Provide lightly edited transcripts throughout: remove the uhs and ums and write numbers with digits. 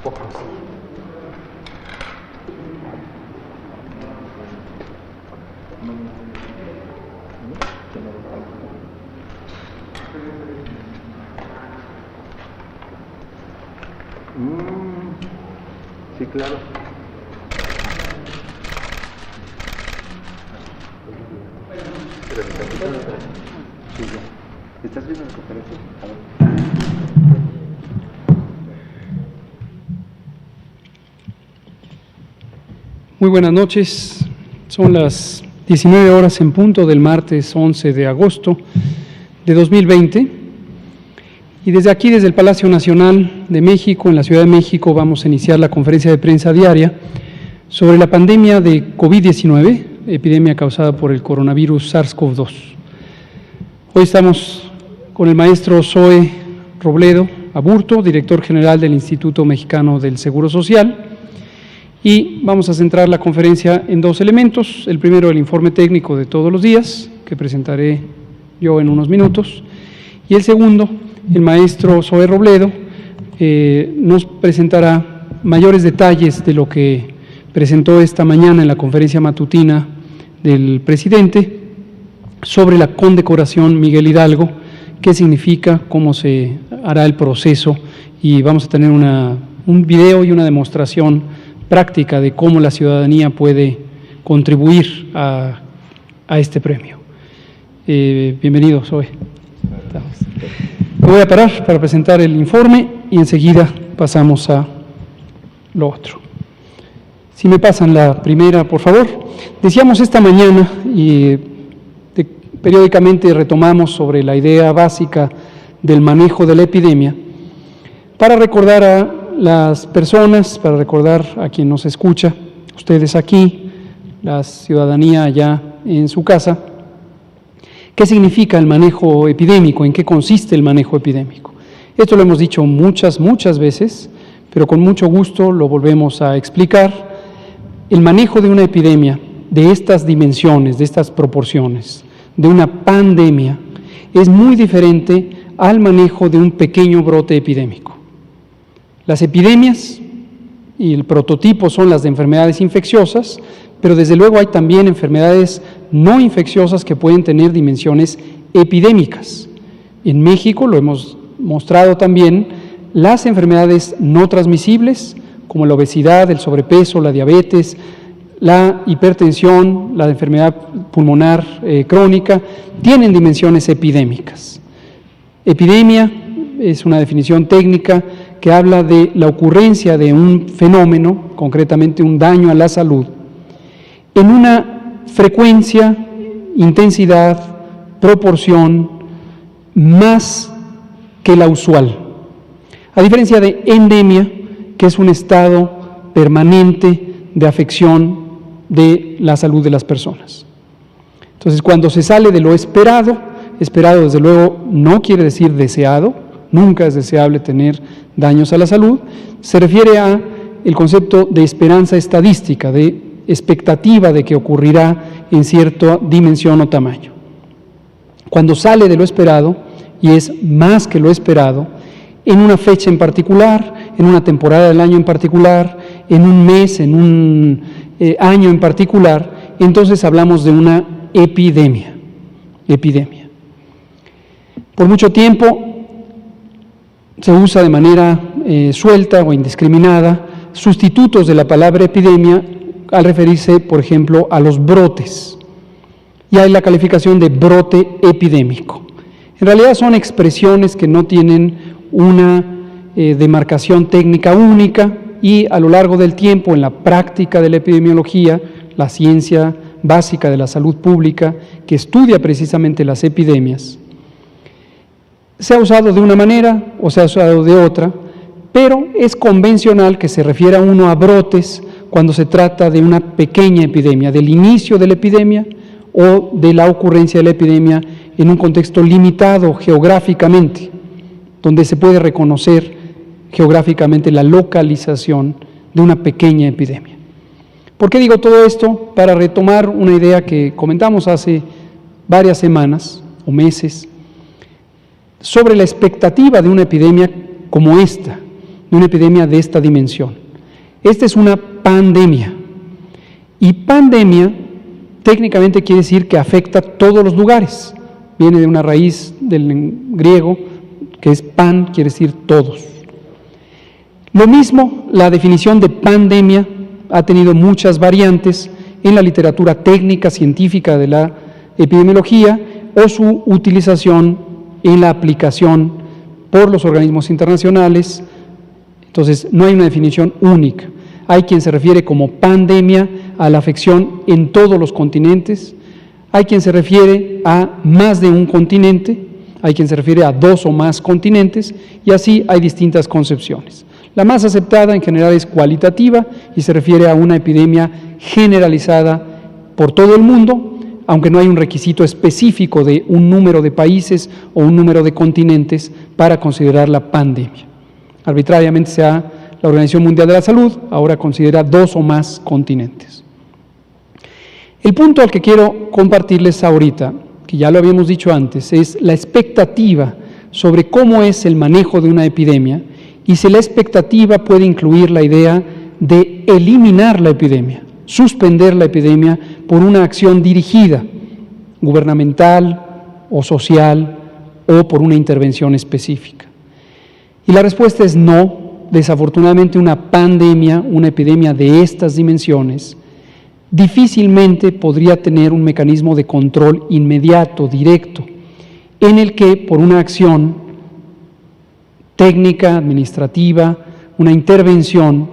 Sí, claro. Sí, ya. ¿Estás viendo la conferencia? A ver. Muy buenas noches. Son las 19 horas en punto del martes 11 de agosto de 2020. Y desde aquí, desde el Palacio Nacional de México, en la Ciudad de México, vamos a iniciar la conferencia de prensa diaria sobre la pandemia de COVID-19, epidemia causada por el coronavirus SARS-CoV-2. Hoy estamos con el maestro Zoe Robledo Aburto, director general del Instituto Mexicano del Seguro Social, y vamos a centrar la conferencia en dos elementos. El primero, el informe técnico de todos los días, que presentaré yo en unos minutos, y el segundo, el maestro Zoe Robledo nos presentará mayores detalles de lo que presentó esta mañana en la conferencia matutina del presidente sobre la condecoración Miguel Hidalgo, qué significa, cómo se hará el proceso, y vamos a tener un video y una demostración práctica de cómo la ciudadanía puede contribuir a este premio. Bienvenido, Zoe. Me voy a parar para presentar el informe y enseguida pasamos a lo otro. Si me pasan la primera, por favor. Decíamos esta mañana y periódicamente retomamos sobre la idea básica del manejo de la epidemia para recordar a las personas, para recordar a quien nos escucha, ustedes aquí, la ciudadanía allá en su casa, qué significa el manejo epidémico, en qué consiste el manejo epidémico. Esto lo hemos dicho muchas veces, pero con mucho gusto lo volvemos a explicar. El manejo de una epidemia de estas dimensiones, de estas proporciones, de una pandemia, es muy diferente al manejo de un pequeño brote epidémico. Las epidemias y el prototipo son las de enfermedades infecciosas, pero desde luego hay también enfermedades no infecciosas que pueden tener dimensiones epidémicas. En México, lo hemos mostrado también, las enfermedades no transmisibles, como la obesidad, el sobrepeso, la diabetes, la hipertensión, la enfermedad pulmonar crónica, tienen dimensiones epidémicas. Epidemia es una definición técnica que habla de la ocurrencia de un fenómeno, concretamente un daño a la salud, en una frecuencia, intensidad, proporción más que la usual. A diferencia de endemia, que es un estado permanente de afección de la salud de las personas. Entonces, cuando se sale de lo esperado desde luego no quiere decir deseado, nunca es deseable tener daños a la salud, se refiere a el concepto de esperanza estadística, de expectativa de que ocurrirá en cierta dimensión o tamaño. Cuando sale de lo esperado, y es más que lo esperado, en una fecha en particular, en una temporada del año en particular, en un mes, en un año en particular, entonces hablamos de una epidemia. Por mucho tiempo se usa de manera suelta o indiscriminada sustitutos de la palabra epidemia al referirse, por ejemplo, a los brotes. Y hay la calificación de brote epidémico. En realidad son expresiones que no tienen una demarcación técnica única y a lo largo del tiempo en la práctica de la epidemiología, la ciencia básica de la salud pública que estudia precisamente las epidemias, se ha usado de una manera o se ha usado de otra, pero es convencional que se refiera uno a brotes cuando se trata de una pequeña epidemia, del inicio de la epidemia o de la ocurrencia de la epidemia en un contexto limitado geográficamente, donde se puede reconocer geográficamente la localización de una pequeña epidemia. ¿Por qué digo todo esto? Para retomar una idea que comentamos hace varias semanas o meses sobre la expectativa de una epidemia como esta, de una epidemia de esta dimensión. Esta es una pandemia. Y pandemia técnicamente quiere decir que afecta a todos los lugares. Viene de una raíz del griego que es pan, quiere decir todos. Lo mismo, la definición de pandemia ha tenido muchas variantes en la literatura técnica, científica de la epidemiología o su utilización en la aplicación por los organismos internacionales. Entonces, no hay una definición única. Hay quien se refiere como pandemia a la afección en todos los continentes, hay quien se refiere a más de un continente, hay quien se refiere a 2 o más continentes, y así hay distintas concepciones. La más aceptada en general es cualitativa y se refiere a una epidemia generalizada por todo el mundo, aunque no hay un requisito específico de un número de países o un número de continentes para considerar la pandemia. Arbitrariamente la Organización Mundial de la Salud ahora considera 2 o más continentes. El punto al que quiero compartirles ahorita, que ya lo habíamos dicho antes, es la expectativa sobre cómo es el manejo de una epidemia y si la expectativa puede incluir la idea de eliminar la epidemia, suspender la epidemia por una acción dirigida, gubernamental o social o por una intervención específica. Y la respuesta es no. Desafortunadamente, una pandemia, una epidemia de estas dimensiones, difícilmente podría tener un mecanismo de control inmediato, directo, en el que por una acción técnica, administrativa, una intervención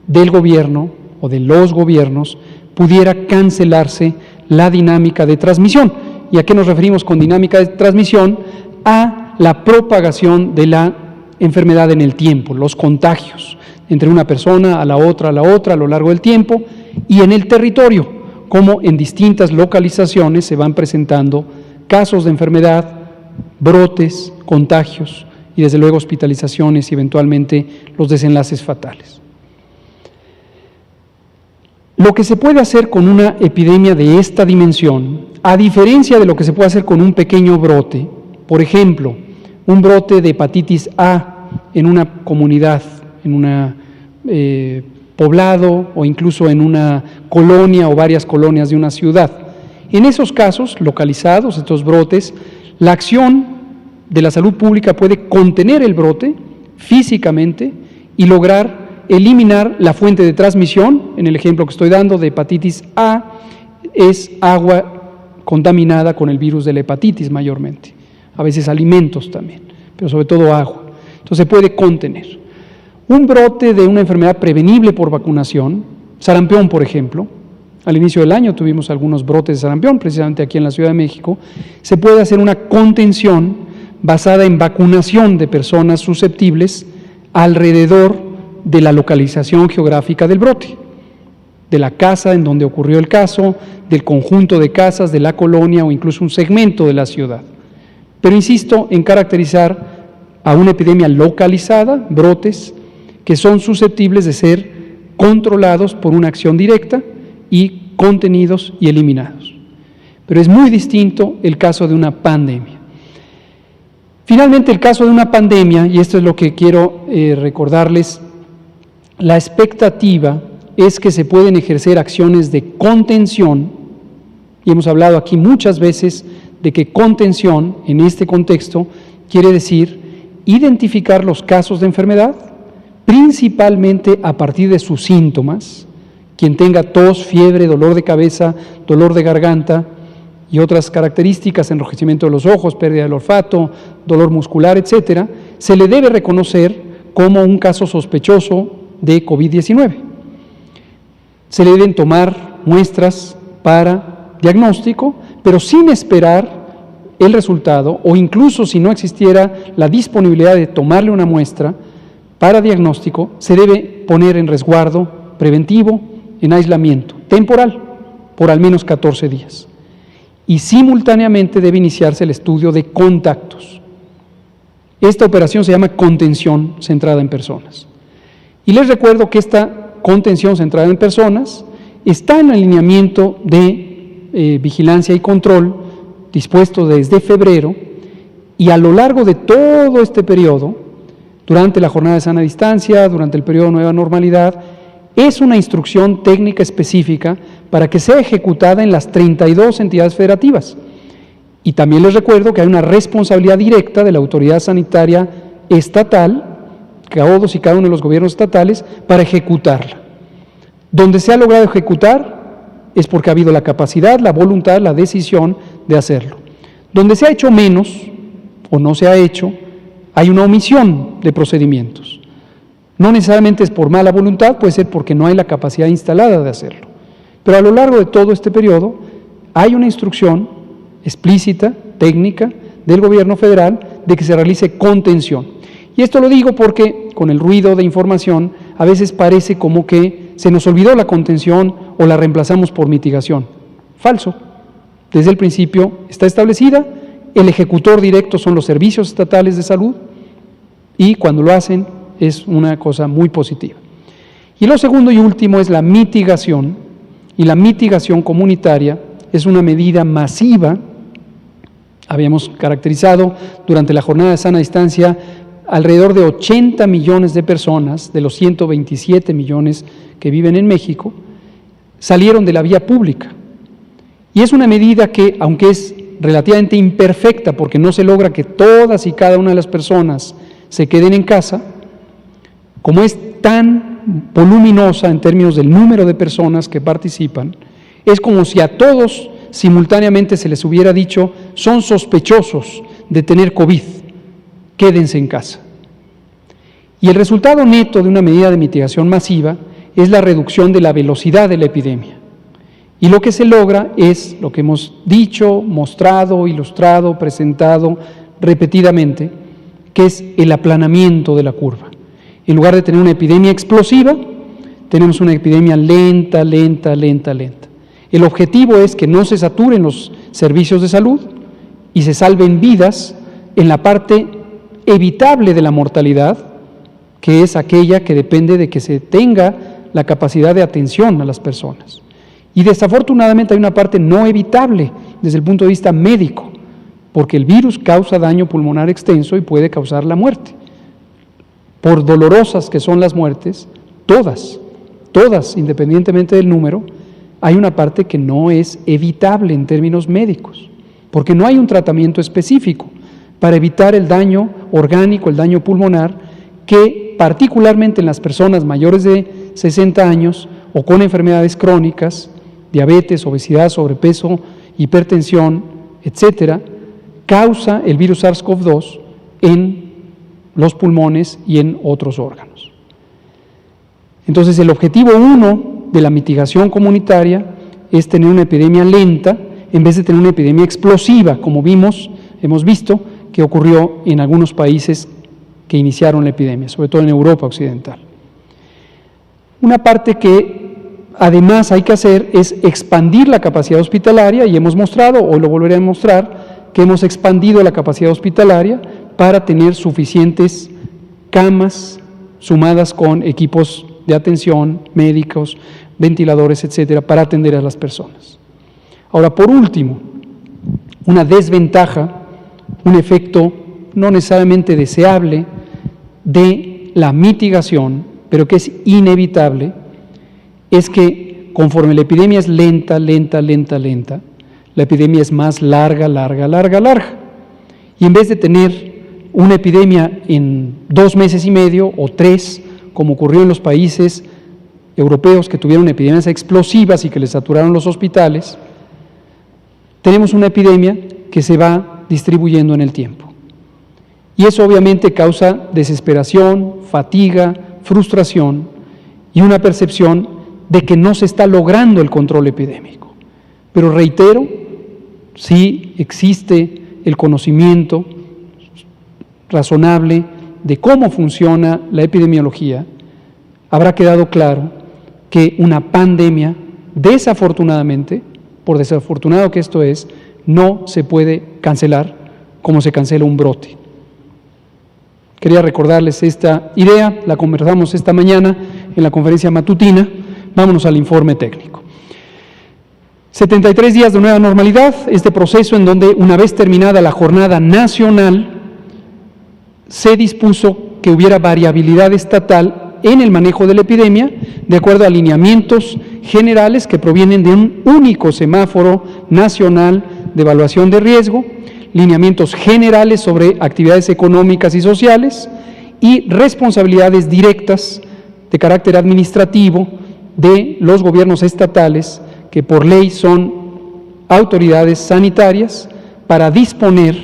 del gobierno o de los gobiernos, pudiera cancelarse la dinámica de transmisión. ¿Y a qué nos referimos con dinámica de transmisión? A la propagación de la enfermedad en el tiempo, los contagios entre una persona a la otra a lo largo del tiempo y en el territorio, como en distintas localizaciones se van presentando casos de enfermedad, brotes, contagios y desde luego hospitalizaciones y eventualmente los desenlaces fatales. Lo que se puede hacer con una epidemia de esta dimensión, a diferencia de lo que se puede hacer con un pequeño brote, por ejemplo, un brote de hepatitis A en una comunidad, en un poblado o incluso en una colonia o varias colonias de una ciudad. En esos casos localizados, estos brotes, la acción de la salud pública puede contener el brote físicamente y lograr eliminar la fuente de transmisión. En el ejemplo que estoy dando de hepatitis A, es agua contaminada con el virus de la hepatitis mayormente, a veces alimentos también, pero sobre todo agua. Entonces se puede contener. Un brote de una enfermedad prevenible por vacunación, sarampión por ejemplo, al inicio del año tuvimos algunos brotes de sarampión, precisamente aquí en la Ciudad de México, se puede hacer una contención basada en vacunación de personas susceptibles alrededor de la localización geográfica del brote, de la casa en donde ocurrió el caso, del conjunto de casas, de la colonia o incluso un segmento de la ciudad. Pero insisto en caracterizar a una epidemia localizada, brotes, que son susceptibles de ser controlados por una acción directa y contenidos y eliminados. Pero es muy distinto el caso de una pandemia. Finalmente, el caso de una pandemia, y esto es lo que quiero recordarles, la expectativa es que se pueden ejercer acciones de contención, y hemos hablado aquí muchas veces de que contención, en este contexto, quiere decir identificar los casos de enfermedad, principalmente a partir de sus síntomas. Quien tenga tos, fiebre, dolor de cabeza, dolor de garganta y otras características, enrojecimiento de los ojos, pérdida del olfato, dolor muscular, etcétera, se le debe reconocer como un caso sospechoso de COVID-19. Se le deben tomar muestras para diagnóstico, pero sin esperar el resultado, o incluso si no existiera la disponibilidad de tomarle una muestra para diagnóstico, se debe poner en resguardo preventivo, en aislamiento temporal, por al menos 14 días. Y simultáneamente debe iniciarse el estudio de contactos. Esta operación se llama contención centrada en personas. Y les recuerdo que esta contención centrada en personas está en el lineamiento de vigilancia y control dispuesto desde febrero, y a lo largo de todo este periodo, durante la jornada de sana distancia, durante el periodo de nueva normalidad, es una instrucción técnica específica para que sea ejecutada en las 32 entidades federativas. Y también les recuerdo que hay una responsabilidad directa de la autoridad sanitaria estatal, todos y cada uno de los gobiernos estatales, para ejecutarla. Donde se ha logrado ejecutar es porque ha habido la capacidad, la voluntad, la decisión de hacerlo. Donde se ha hecho menos o no se ha hecho, hay una omisión de procedimientos. No necesariamente es por mala voluntad, puede ser porque no hay la capacidad instalada de hacerlo. Pero a lo largo de todo este periodo hay una instrucción explícita, técnica, del gobierno federal de que se realice contención. Y esto lo digo porque con el ruido de información a veces parece como que se nos olvidó la contención o la reemplazamos por mitigación. Falso. Desde el principio está establecida, el ejecutor directo son los servicios estatales de salud y cuando lo hacen es una cosa muy positiva. Y lo segundo y último es la mitigación, y la mitigación comunitaria es una medida masiva. Habíamos caracterizado durante la jornada de sana distancia alrededor de 80 millones de personas, de los 127 millones que viven en México, salieron de la vía pública. Y es una medida que, aunque es relativamente imperfecta, porque no se logra que todas y cada una de las personas se queden en casa, como es tan voluminosa en términos del número de personas que participan, es como si a todos simultáneamente se les hubiera dicho: son sospechosos de tener COVID, quédense en casa. Y el resultado neto de una medida de mitigación masiva es la reducción de la velocidad de la epidemia. Y lo que se logra es lo que hemos dicho, mostrado, ilustrado, presentado repetidamente, que es el aplanamiento de la curva. En lugar de tener una epidemia explosiva, tenemos una epidemia lenta, lenta, lenta, lenta. El objetivo es que no se saturen los servicios de salud y se salven vidas en la parte evitable de la mortalidad, que es aquella que depende de que se tenga la capacidad de atención a las personas. Y desafortunadamente hay una parte no evitable desde el punto de vista médico, porque el virus causa daño pulmonar extenso y puede causar la muerte. Por dolorosas que son las muertes, todas, independientemente del número, hay una parte que no es evitable en términos médicos, porque no hay un tratamiento específico para evitar el daño orgánico, el daño pulmonar, que particularmente en las personas mayores de 60 años o con enfermedades crónicas, diabetes, obesidad, sobrepeso, hipertensión, etcétera, causa el virus SARS-CoV-2 en los pulmones y en otros órganos. Entonces, el objetivo 1 de la mitigación comunitaria es tener una epidemia lenta en vez de tener una epidemia explosiva, como hemos visto que ocurrió en algunos países que iniciaron la epidemia, sobre todo en Europa Occidental. Una parte que además hay que hacer es expandir la capacidad hospitalaria, y hemos mostrado, hoy lo volveré a mostrar, que hemos expandido la capacidad hospitalaria para tener suficientes camas sumadas con equipos de atención, médicos, ventiladores, etcétera, para atender a las personas. Ahora, por último, una desventaja, un efecto no necesariamente deseable de la mitigación, pero que es inevitable, es que conforme la epidemia es lenta, la epidemia es más larga. Y en vez de tener una epidemia en 2 meses y medio o 3, como ocurrió en los países europeos que tuvieron epidemias explosivas y que les saturaron los hospitales, tenemos una epidemia que se va distribuyendo en el tiempo. Y eso obviamente causa desesperación, fatiga, frustración y una percepción de que no se está logrando el control epidémico. Pero reitero, sí existe el conocimiento razonable de cómo funciona la epidemiología, habrá quedado claro que una pandemia, desafortunadamente, por desafortunado que esto es, no se puede cancelar como se cancela un brote. Quería recordarles esta idea, la conversamos esta mañana en la conferencia matutina. Vámonos al informe técnico. 73 días de nueva normalidad, este proceso en donde una vez terminada la jornada nacional, se dispuso que hubiera variabilidad estatal en el manejo de la epidemia, de acuerdo a lineamientos generales que provienen de un único semáforo nacional de evaluación de riesgo, lineamientos generales sobre actividades económicas y sociales y responsabilidades directas de carácter administrativo de los gobiernos estatales, que por ley son autoridades sanitarias, para disponer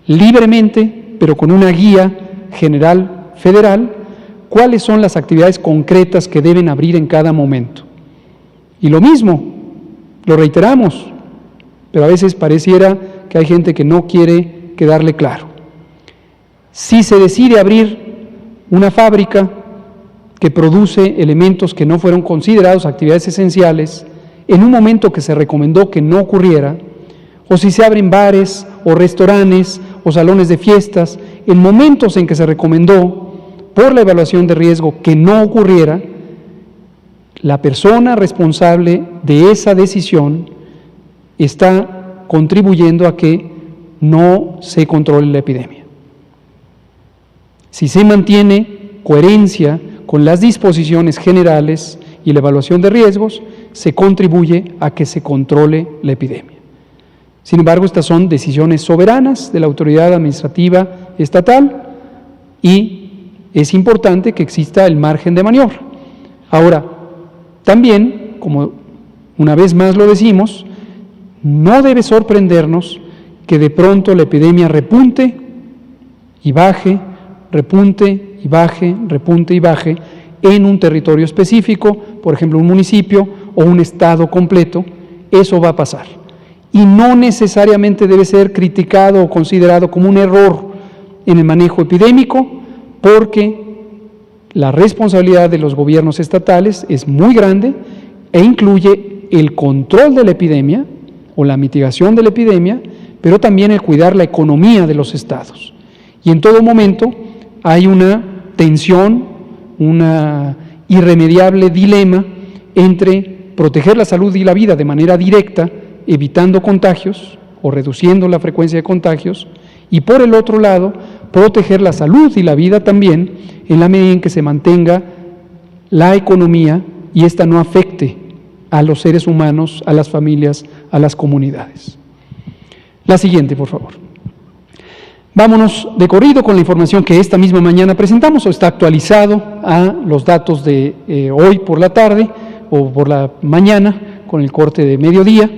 libremente, pero con una guía general federal, cuáles son las actividades concretas que deben abrir en cada momento. Y lo mismo, lo reiteramos, pero a veces pareciera que hay gente que no quiere quedarle claro. Si se decide abrir una fábrica que produce elementos que no fueron considerados actividades esenciales, en un momento que se recomendó que no ocurriera, o si se abren bares o restaurantes o salones de fiestas, en momentos en que se recomendó por la evaluación de riesgo que no ocurriera, la persona responsable de esa decisión está contribuyendo a que no se controle la epidemia. Si se mantiene coherencia con las disposiciones generales y la evaluación de riesgos, se contribuye a que se controle la epidemia. Sin embargo, estas son decisiones soberanas de la autoridad administrativa estatal y es importante que exista el margen de maniobra. Ahora, también, como una vez más lo decimos, no debe sorprendernos que de pronto la epidemia repunte y baje, repunte y baje, repunte y baje en un territorio específico, por ejemplo un municipio o un estado completo. Eso va a pasar. Y no necesariamente debe ser criticado o considerado como un error en el manejo epidémico, porque la responsabilidad de los gobiernos estatales es muy grande e incluye el control de la epidemia o la mitigación de la epidemia, pero también el cuidar la economía de los estados. Y en todo momento hay una tensión, una irremediable dilema entre proteger la salud y la vida de manera directa, evitando contagios o reduciendo la frecuencia de contagios, y por el otro lado, proteger la salud y la vida también en la medida en que se mantenga la economía y ésta no afecte a los seres humanos, a las familias, a las comunidades. La siguiente, por favor. Vámonos de corrido con la información que esta misma mañana presentamos, o está actualizado a los datos de hoy por la tarde o por la mañana con el corte de mediodía.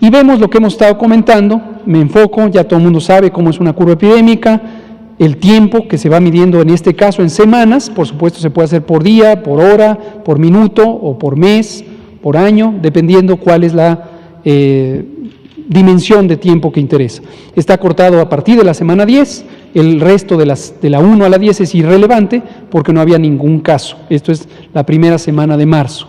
Y vemos lo que hemos estado comentando. Me enfoco, ya todo el mundo sabe cómo es una curva epidémica, el tiempo que se va midiendo en este caso en semanas, por supuesto se puede hacer por día, por hora, por minuto o por mes, por año, dependiendo cuál es la dimensión de tiempo que interesa. Está cortado a partir de la semana 10, el resto de la 1 a la 10 es irrelevante porque no había ningún caso. Esto es la primera semana de marzo.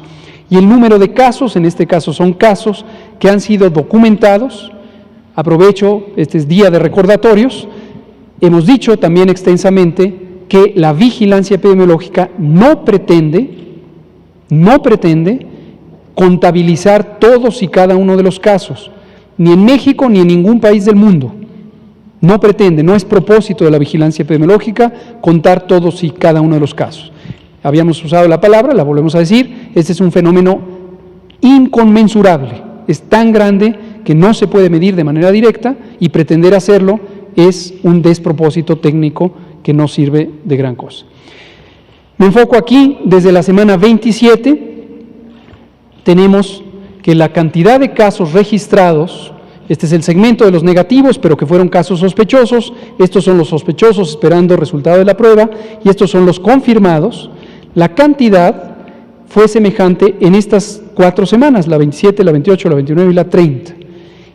Y el número de casos, en este caso son casos que han sido documentados. Aprovecho, este es día de recordatorios. Hemos dicho también extensamente que la vigilancia epidemiológica no pretende contabilizar todos y cada uno de los casos, ni en México ni en ningún país del mundo. No pretende, no es propósito de la vigilancia epidemiológica contar todos y cada uno de los casos. Habíamos usado la palabra, la volvemos a decir, este es un fenómeno inconmensurable, es tan grande que no se puede medir de manera directa y pretender hacerlo es un despropósito técnico que no sirve de gran cosa. Me enfoco aquí, desde la semana 27, tenemos que la cantidad de casos registrados, este es el segmento de los negativos, pero que fueron casos sospechosos, estos son los sospechosos esperando el resultado de la prueba, y estos son los confirmados. La cantidad fue semejante en estas 4 semanas, la 27, la 28, la 29 y la 30.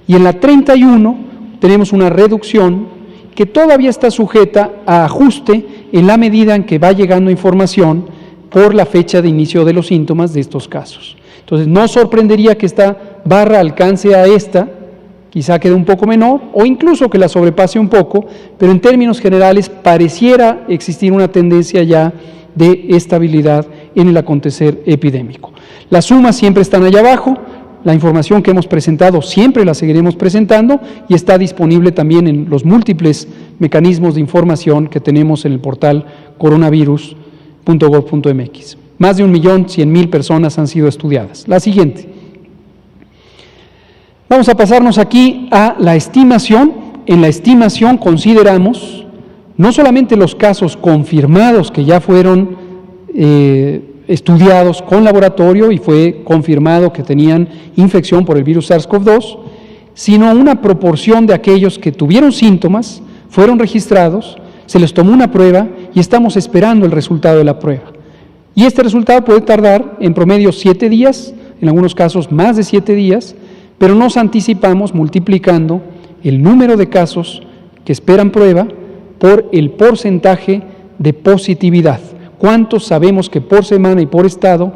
Y en la 31 tenemos una reducción que todavía está sujeta a ajuste en la medida en que va llegando información por la fecha de inicio de los síntomas de estos casos. Entonces, no sorprendería que esta barra alcance a esta, quizá quede un poco menor, o incluso que la sobrepase un poco, pero en términos generales pareciera existir una tendencia ya de estabilidad en el acontecer epidémico. Las sumas siempre están allá abajo, la información que hemos presentado siempre la seguiremos presentando y está disponible también en los múltiples mecanismos de información que tenemos en el portal coronavirus.gov.mx. Más de 1.100.000 personas han sido estudiadas. La siguiente. Vamos a pasarnos aquí a la estimación. En la estimación consideramos no solamente los casos confirmados que ya fueron estudiados con laboratorio y fue confirmado que tenían infección por el virus SARS-CoV-2, sino una proporción de aquellos que tuvieron síntomas, fueron registrados, se les tomó una prueba y estamos esperando el resultado de la prueba. Y este resultado puede tardar en promedio 7 días, en algunos casos más de 7 días, pero nos anticipamos multiplicando el número de casos que esperan prueba por el porcentaje de positividad. ¿Cuántos sabemos que por semana y por estado,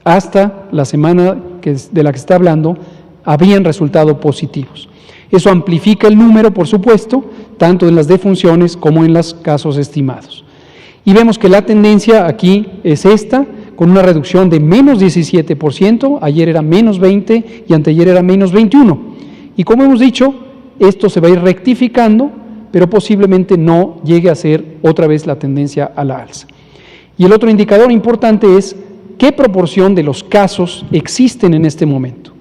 hasta la semana de la que está hablando, habrían resultado positivos? Eso amplifica el número, por supuesto, tanto en las defunciones como en los casos estimados. Y vemos que la tendencia aquí es esta, con una reducción de menos 17%, ayer era menos 20% y anteayer era menos 21%. Y como hemos dicho, esto se va a ir rectificando, pero posiblemente no llegue a ser otra vez la tendencia a la alza. Y el otro indicador importante es qué proporción de los casos existen en este momento.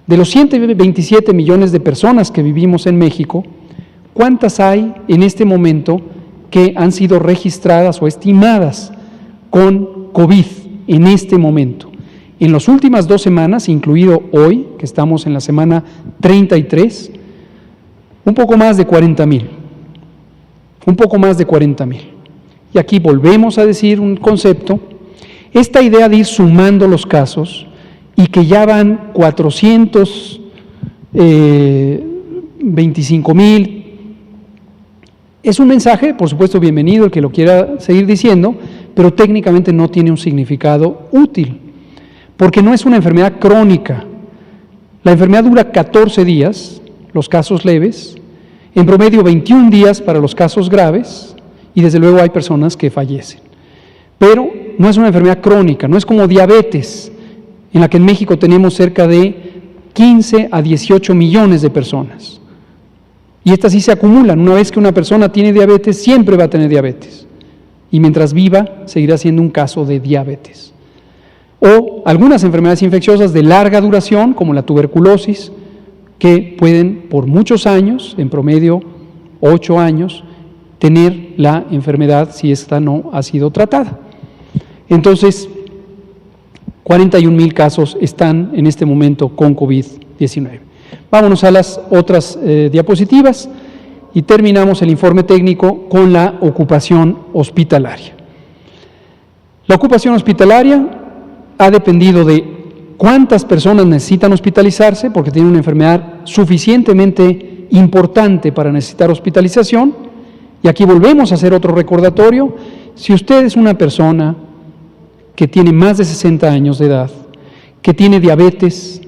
De los 127 millones de personas que vivimos en México, ¿cuántas hay en este momento que han sido registradas o estimadas con COVID en este momento? En las últimas 2 semanas, incluido hoy, que estamos en la semana 33, un poco más de 40,000. Un poco más de 40,000. Y aquí volvemos a decir un concepto, esta idea de ir sumando los casos y que ya van 425,000, es un mensaje, por supuesto, bienvenido el que lo quiera seguir diciendo, pero técnicamente no tiene un significado útil, porque no es una enfermedad crónica. La enfermedad dura 14 días, los casos leves, en promedio 21 días para los casos graves, y desde luego hay personas que fallecen. Pero no es una enfermedad crónica, no es como diabetes, en la que en México tenemos cerca de 15 a 18 millones de personas. Y estas sí se acumulan. Una vez que una persona tiene diabetes, siempre va a tener diabetes. Y mientras viva, seguirá siendo un caso de diabetes. O algunas enfermedades infecciosas de larga duración, como la tuberculosis, que pueden por muchos años, en promedio 8 años, tener la enfermedad si esta no ha sido tratada. Entonces, 41,000 casos están en este momento con COVID-19. Vámonos a las otras diapositivas y terminamos el informe técnico con la ocupación hospitalaria. La ocupación hospitalaria ha dependido de cuántas personas necesitan hospitalizarse, porque tienen una enfermedad suficientemente importante para necesitar hospitalización. Y aquí volvemos a hacer otro recordatorio. Si usted es una persona que tiene más de 60 años de edad, que tiene diabetes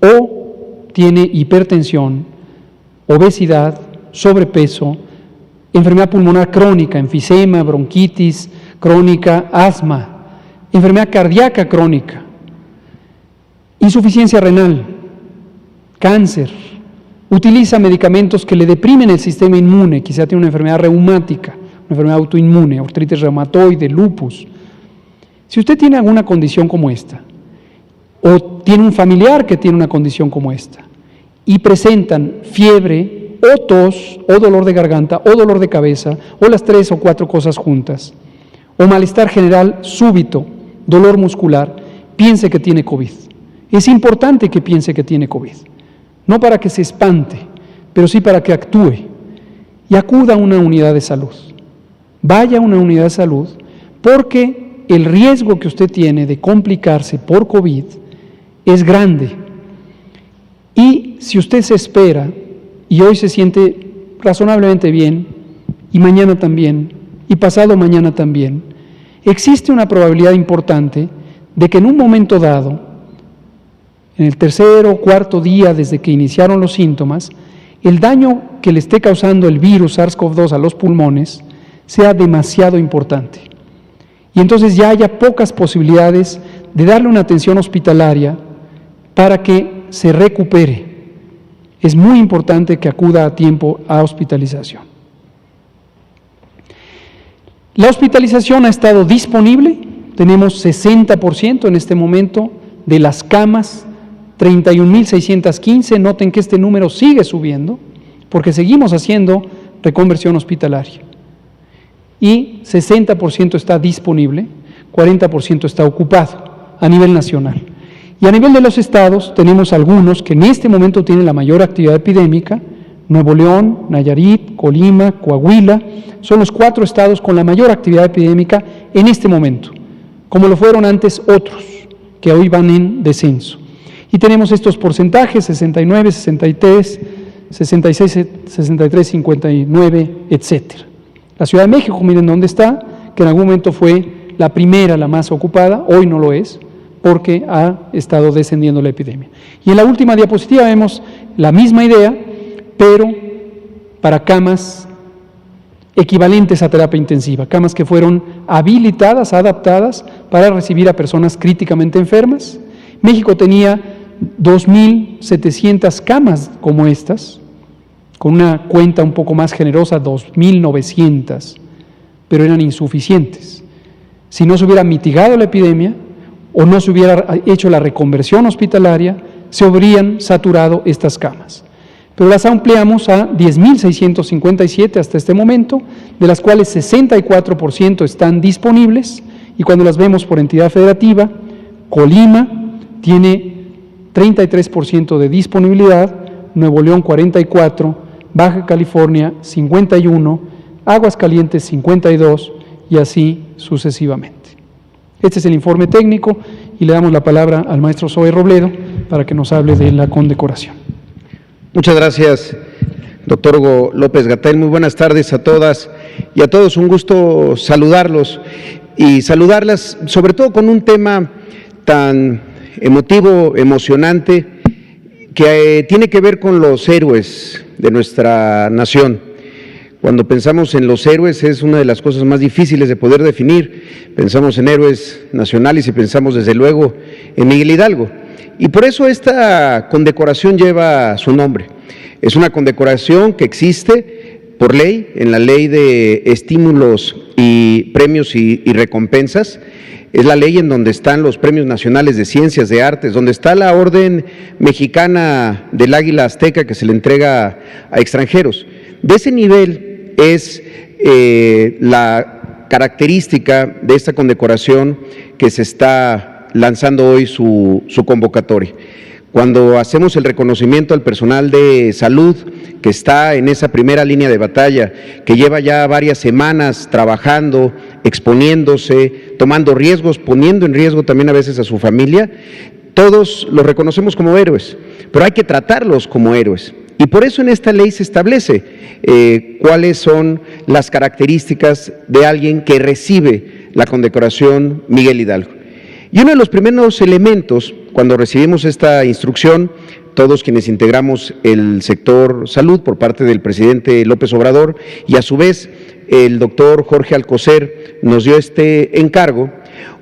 o tiene hipertensión, obesidad, sobrepeso, enfermedad pulmonar crónica, enfisema, bronquitis crónica, asma, enfermedad cardíaca crónica, insuficiencia renal, cáncer, utiliza medicamentos que le deprimen el sistema inmune, quizá tiene una enfermedad reumática, una enfermedad autoinmune, artritis reumatoide, lupus. Si usted tiene alguna condición como esta, o tiene un familiar que tiene una condición como esta, y presentan fiebre, o tos, o dolor de garganta, o dolor de cabeza, o las 3 o 4 cosas juntas, o malestar general súbito, dolor muscular, piense que tiene COVID. Es importante que piense que tiene COVID, no para que se espante, pero sí para que actúe y acuda a una unidad de salud. Vaya a una unidad de salud, porque el riesgo que usted tiene de complicarse por COVID es grande. Y si usted se espera y hoy se siente razonablemente bien, y mañana también, y pasado mañana también, existe una probabilidad importante de que en un momento dado, en el 3er o 4º día desde que iniciaron los síntomas, el daño que le esté causando el virus SARS-CoV-2 a los pulmones sea demasiado importante. Y entonces ya haya pocas posibilidades de darle una atención hospitalaria para que se recupere. Es muy importante que acuda a tiempo a hospitalización. La hospitalización ha estado disponible, tenemos 60% en este momento de las camas, 31.615, noten que este número sigue subiendo, porque seguimos haciendo reconversión hospitalaria. Y 60% está disponible, 40% está ocupado a nivel nacional. Y a nivel de los estados tenemos algunos que en este momento tienen la mayor actividad epidémica: Nuevo León, Nayarit, Colima, Coahuila. Son los 4 estados con la mayor actividad epidémica en este momento, como lo fueron antes otros, que hoy van en descenso. Y tenemos estos porcentajes: 69, 63, 66, 63, 59, etcétera. La Ciudad de México, miren dónde está, que en algún momento fue la primera, la más ocupada, hoy no lo es, porque ha estado descendiendo la epidemia. Y en la última diapositiva vemos la misma idea, pero para camas equivalentes a terapia intensiva, camas que fueron habilitadas, adaptadas para recibir a personas críticamente enfermas. México tenía 2.700 camas como estas, con una cuenta un poco más generosa, 2.900, pero eran insuficientes. Si no se hubiera mitigado la epidemia o no se hubiera hecho la reconversión hospitalaria, se habrían saturado estas camas. Pero las ampliamos a 10.657 hasta este momento, de las cuales 64% están disponibles, y cuando las vemos por entidad federativa, Colima tiene 33% de disponibilidad, Nuevo León 44%, Baja California 51%, Aguascalientes 52% y así sucesivamente. Este es el informe técnico y le damos la palabra al maestro Zoe Robledo para que nos hable de la condecoración. Muchas gracias, doctor Hugo López-Gatell. Muy buenas tardes a todas y a todos. Un gusto saludarlos y saludarlas, sobre todo con un tema tan emotivo, emocionante, que tiene que ver con los héroes de nuestra nación. Cuando pensamos en los héroes es una de las cosas más difíciles de poder definir. Pensamos en héroes nacionales y pensamos desde luego en Miguel Hidalgo. Y por eso esta condecoración lleva su nombre. Es una condecoración que existe por ley, en la ley de estímulos y premios y recompensas. Es la ley en donde están los premios nacionales de ciencias, de artes, donde está la Orden Mexicana del Águila Azteca que se le entrega a extranjeros. De ese nivel es la característica de esta condecoración que se está lanzando hoy su convocatoria. Cuando hacemos el reconocimiento al personal de salud que está en esa primera línea de batalla, que lleva ya varias semanas trabajando, exponiéndose, tomando riesgos, poniendo en riesgo también a veces a su familia, todos los reconocemos como héroes, pero hay que tratarlos como héroes. Y por eso en esta ley se establece cuáles son las características de alguien que recibe la condecoración Miguel Hidalgo. Y uno de los primeros elementos, cuando recibimos esta instrucción, todos quienes integramos el sector salud por parte del presidente López Obrador, y a su vez el doctor Jorge Alcocer nos dio este encargo,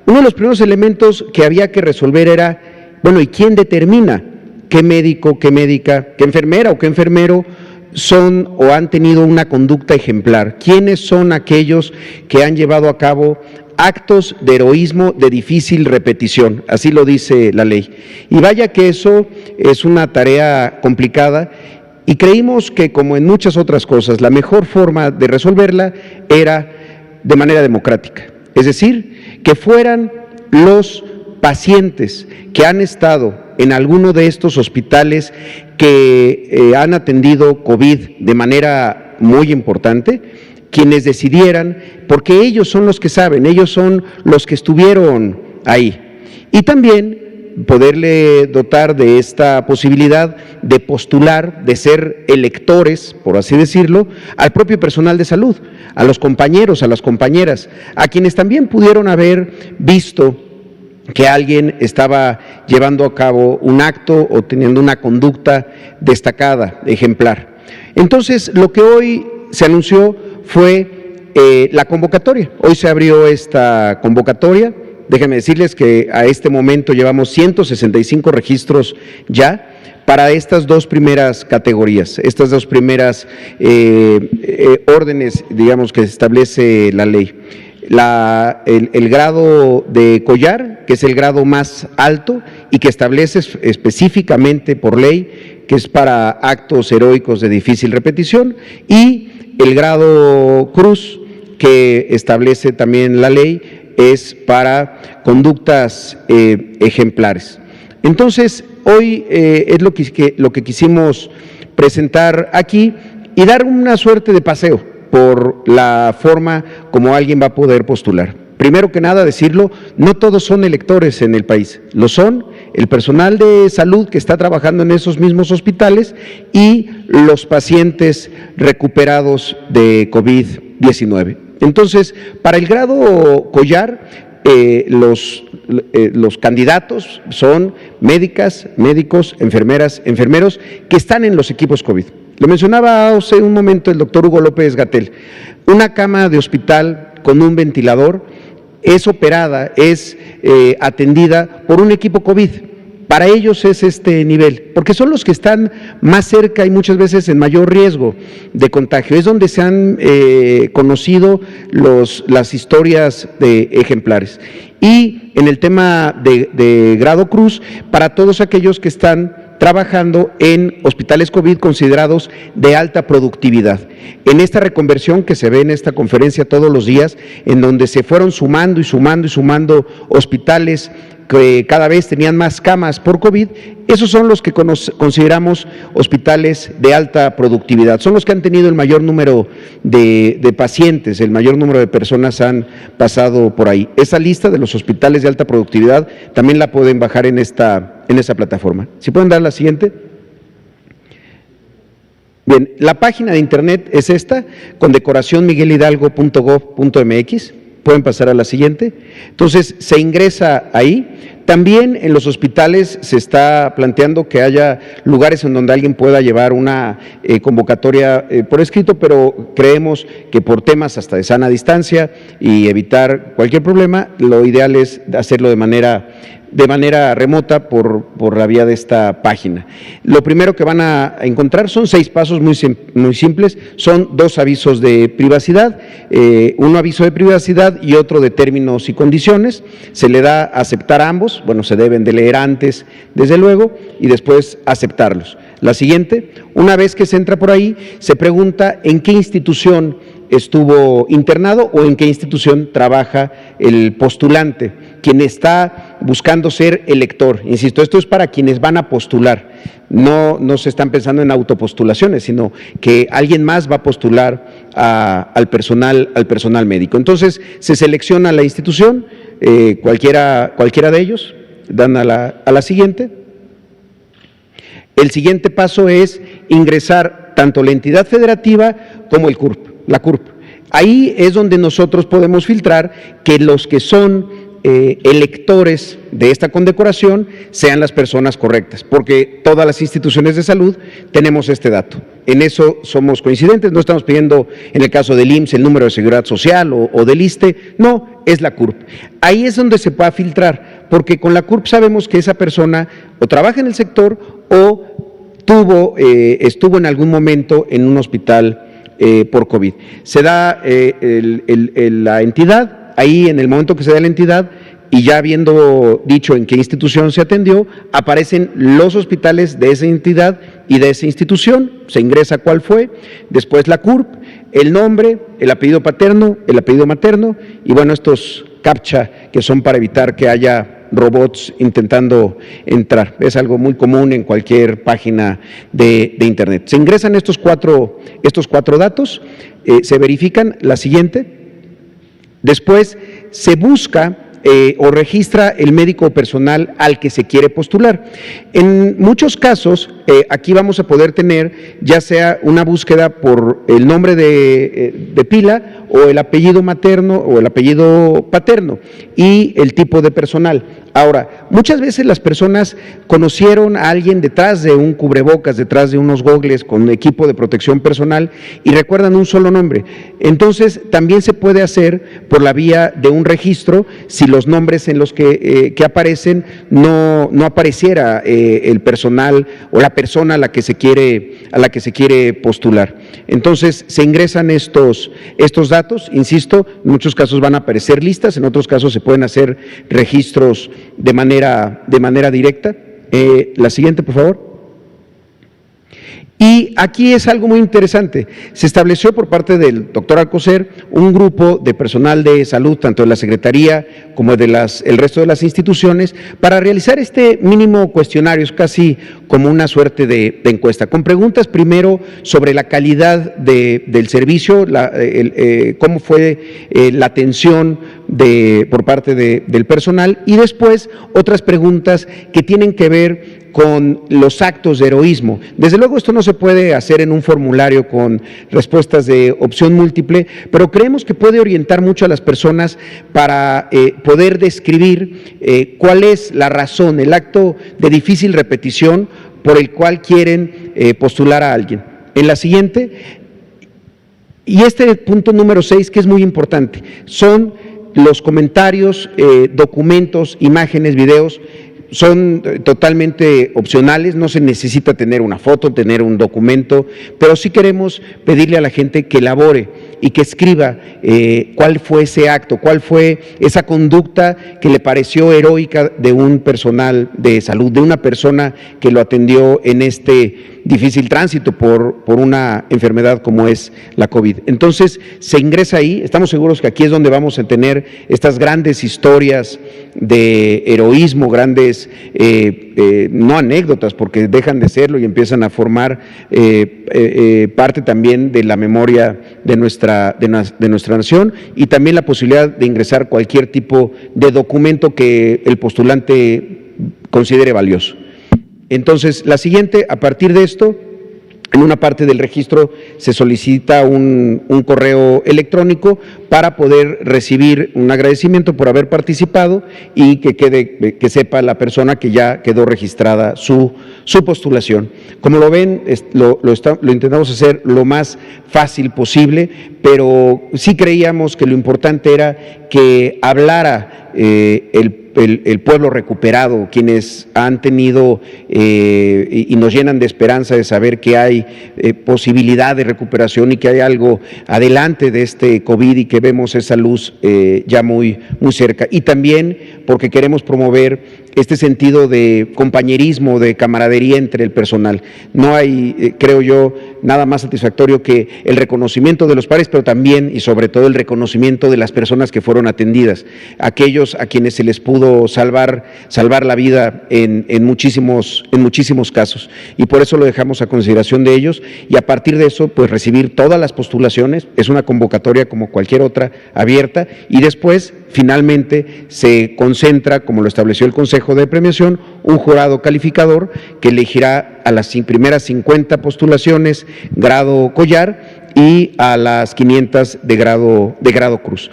uno de los primeros elementos que había que resolver era, bueno, ¿y quién determina qué médico, qué médica, qué enfermera o qué enfermero son o han tenido una conducta ejemplar? ¿Quiénes son aquellos que han llevado a cabo actos de heroísmo de difícil repetición? Así lo dice la ley. Y vaya que eso es una tarea complicada, y creímos que, como en muchas otras cosas, la mejor forma de resolverla era de manera democrática. Es decir, que fueran los pacientes que han estado en alguno de estos hospitales que han atendido COVID de manera muy importante, quienes decidieran, porque ellos son los que saben, ellos son los que estuvieron ahí. Y también poderle dotar de esta posibilidad de postular, de ser electores, por así decirlo, al propio personal de salud, a los compañeros, a las compañeras, a quienes también pudieron haber visto que alguien estaba llevando a cabo un acto o teniendo una conducta destacada, ejemplar. Entonces, lo que hoy se anunció fue la convocatoria. Hoy se abrió esta convocatoria déjenme decirles que a este momento llevamos 165 registros ya para estas dos primeras categorías, estas dos primeras órdenes, digamos, que establece la ley. El grado de collar, que es el grado más alto y que establece específicamente por ley que es para actos heroicos de difícil repetición, y el grado cruz, que establece también la ley, es para conductas ejemplares. Entonces, hoy es lo que quisimos presentar aquí y dar una suerte de paseo por la forma como alguien va a poder postular. Primero que nada, decirlo, no todos son electores en el país, lo son el personal de salud que está trabajando en esos mismos hospitales y los pacientes recuperados de COVID-19. Entonces, para el grado collar, los candidatos son médicas, médicos, enfermeras, enfermeros que están en los equipos COVID. Lo mencionaba hace un momento el doctor Hugo López-Gatell. Una cama de hospital con un ventilador es operada, es atendida por un equipo COVID. Para ellos es este nivel, porque son los que están más cerca y muchas veces en mayor riesgo de contagio. Es donde se han conocido las historias de ejemplares. Y en el tema de grado cruz, para todos aquellos que están trabajando en hospitales COVID considerados de alta productividad. En esta reconversión que se ve en esta conferencia todos los días, en donde se fueron sumando y sumando y sumando hospitales que cada vez tenían más camas por COVID, esos son los que consideramos hospitales de alta productividad, son los que han tenido el mayor número de pacientes, el mayor número de personas han pasado por ahí. Esa lista de los hospitales de alta productividad también la pueden bajar en esa plataforma. ¿Si pueden dar la siguiente? Bien, la página de internet es esta, condecoracionmiguelhidalgo.gov.mx. Pueden pasar a la siguiente. Entonces, se ingresa ahí. También en los hospitales se está planteando que haya lugares en donde alguien pueda llevar una convocatoria por escrito, pero creemos que por temas hasta de sana distancia y evitar cualquier problema, lo ideal es hacerlo de manera remota por la vía de esta página. Lo primero que van a encontrar son 6 pasos muy simples, son 2 avisos de privacidad, un aviso de privacidad y otro de términos y condiciones. Se le da a aceptar ambos, bueno, se deben de leer antes, desde luego, y después aceptarlos. La siguiente, una vez que se entra por ahí, se pregunta en qué institución estuvo internado o en qué institución trabaja el postulante, quien está buscando ser elector. Insisto, esto es para quienes van a postular, no se están pensando en autopostulaciones, sino que alguien más va a postular al personal médico. Entonces, se selecciona la institución, cualquiera de ellos, dan a la siguiente. El siguiente paso es ingresar tanto la entidad federativa como el CURP. La CURP. Ahí es donde nosotros podemos filtrar que los que son electores de esta condecoración sean las personas correctas, porque todas las instituciones de salud tenemos este dato. En eso somos coincidentes, no estamos pidiendo en el caso del IMSS el número de seguridad social o del ISSSTE, no, es la CURP. Ahí es donde se puede filtrar, porque con la CURP sabemos que esa persona o trabaja en el sector o estuvo en algún momento en un hospital por COVID. Se da la entidad, ahí en el momento que se da la entidad y ya habiendo dicho en qué institución se atendió, aparecen los hospitales de esa entidad y de esa institución, se ingresa cuál fue, después la CURP, el nombre, el apellido paterno, el apellido materno y bueno, estos CAPTCHA que son para evitar que haya robots intentando entrar. Es algo muy común en cualquier página de internet. Se ingresan estos cuatro datos, se verifican, la siguiente, después se busca o registra el médico personal al que se quiere postular. En muchos casos, aquí vamos a poder tener ya sea una búsqueda por el nombre de pila o el apellido materno o el apellido paterno y el tipo de personal. Ahora, muchas veces las personas conocieron a alguien detrás de un cubrebocas, detrás de unos gogles con equipo de protección personal y recuerdan un solo nombre. Entonces, también se puede hacer por la vía de un registro si los nombres en los que aparecen no apareciera el personal o la persona a la que se quiere postular. Entonces, se ingresan estos datos, insisto, en muchos casos van a aparecer listas, en otros casos se pueden hacer registros de manera directa. La siguiente, por favor. Y aquí es algo muy interesante. Se estableció por parte del doctor Alcocer un grupo de personal de salud, tanto de la Secretaría como de el resto de las instituciones, para realizar este mínimo cuestionario, es casi como una suerte de encuesta, con preguntas primero sobre la calidad del servicio, cómo fue la atención por parte del personal, y después otras preguntas que tienen que ver con los actos de heroísmo. Desde luego esto no se puede hacer en un formulario con respuestas de opción múltiple, pero creemos que puede orientar mucho a las personas para poder describir cuál es la razón, el acto de difícil repetición por el cual quieren postular a alguien. En la siguiente, y este punto número 6, que es muy importante, son los comentarios, documentos, imágenes, videos. Son totalmente opcionales, no se necesita tener una foto, tener un documento, pero sí queremos pedirle a la gente que elabore y que escriba cuál fue ese acto, cuál fue esa conducta que le pareció heroica de un personal de salud, de una persona que lo atendió en este difícil tránsito por una enfermedad como es la COVID. Entonces, se ingresa ahí, estamos seguros que aquí es donde vamos a tener estas grandes historias de heroísmo, grandes, no anécdotas, porque dejan de serlo y empiezan a formar parte también de la memoria de nuestra nación, y también la posibilidad de ingresar cualquier tipo de documento que el postulante considere valioso. Entonces, la siguiente, a partir de esto, en una parte del registro se solicita un correo electrónico para poder recibir un agradecimiento por haber participado y que sepa la persona que ya quedó registrada su postulación. Como lo ven, lo intentamos hacer lo más fácil posible, pero sí creíamos que lo importante era que hablara el pueblo recuperado, quienes han tenido y nos llenan de esperanza de saber que hay posibilidad de recuperación y que hay algo adelante de este COVID y que vemos esa luz ya muy cerca. Y también porque queremos promover este sentido de compañerismo, de camaradería entre el personal. No hay, creo yo, nada más satisfactorio que el reconocimiento de los pares, pero también y sobre todo el reconocimiento de las personas que fueron atendidas, aquellos a quienes se les pudo salvar la vida en muchísimos casos, y por eso lo dejamos a consideración de ellos, y a partir de eso pues recibir todas las postulaciones. Es una convocatoria como cualquier otra, abierta, y después finalmente se concentra, como lo estableció el Consejo de Premiación, un jurado calificador que elegirá a las primeras 50 postulaciones grado collar y a las 500 de grado cruz.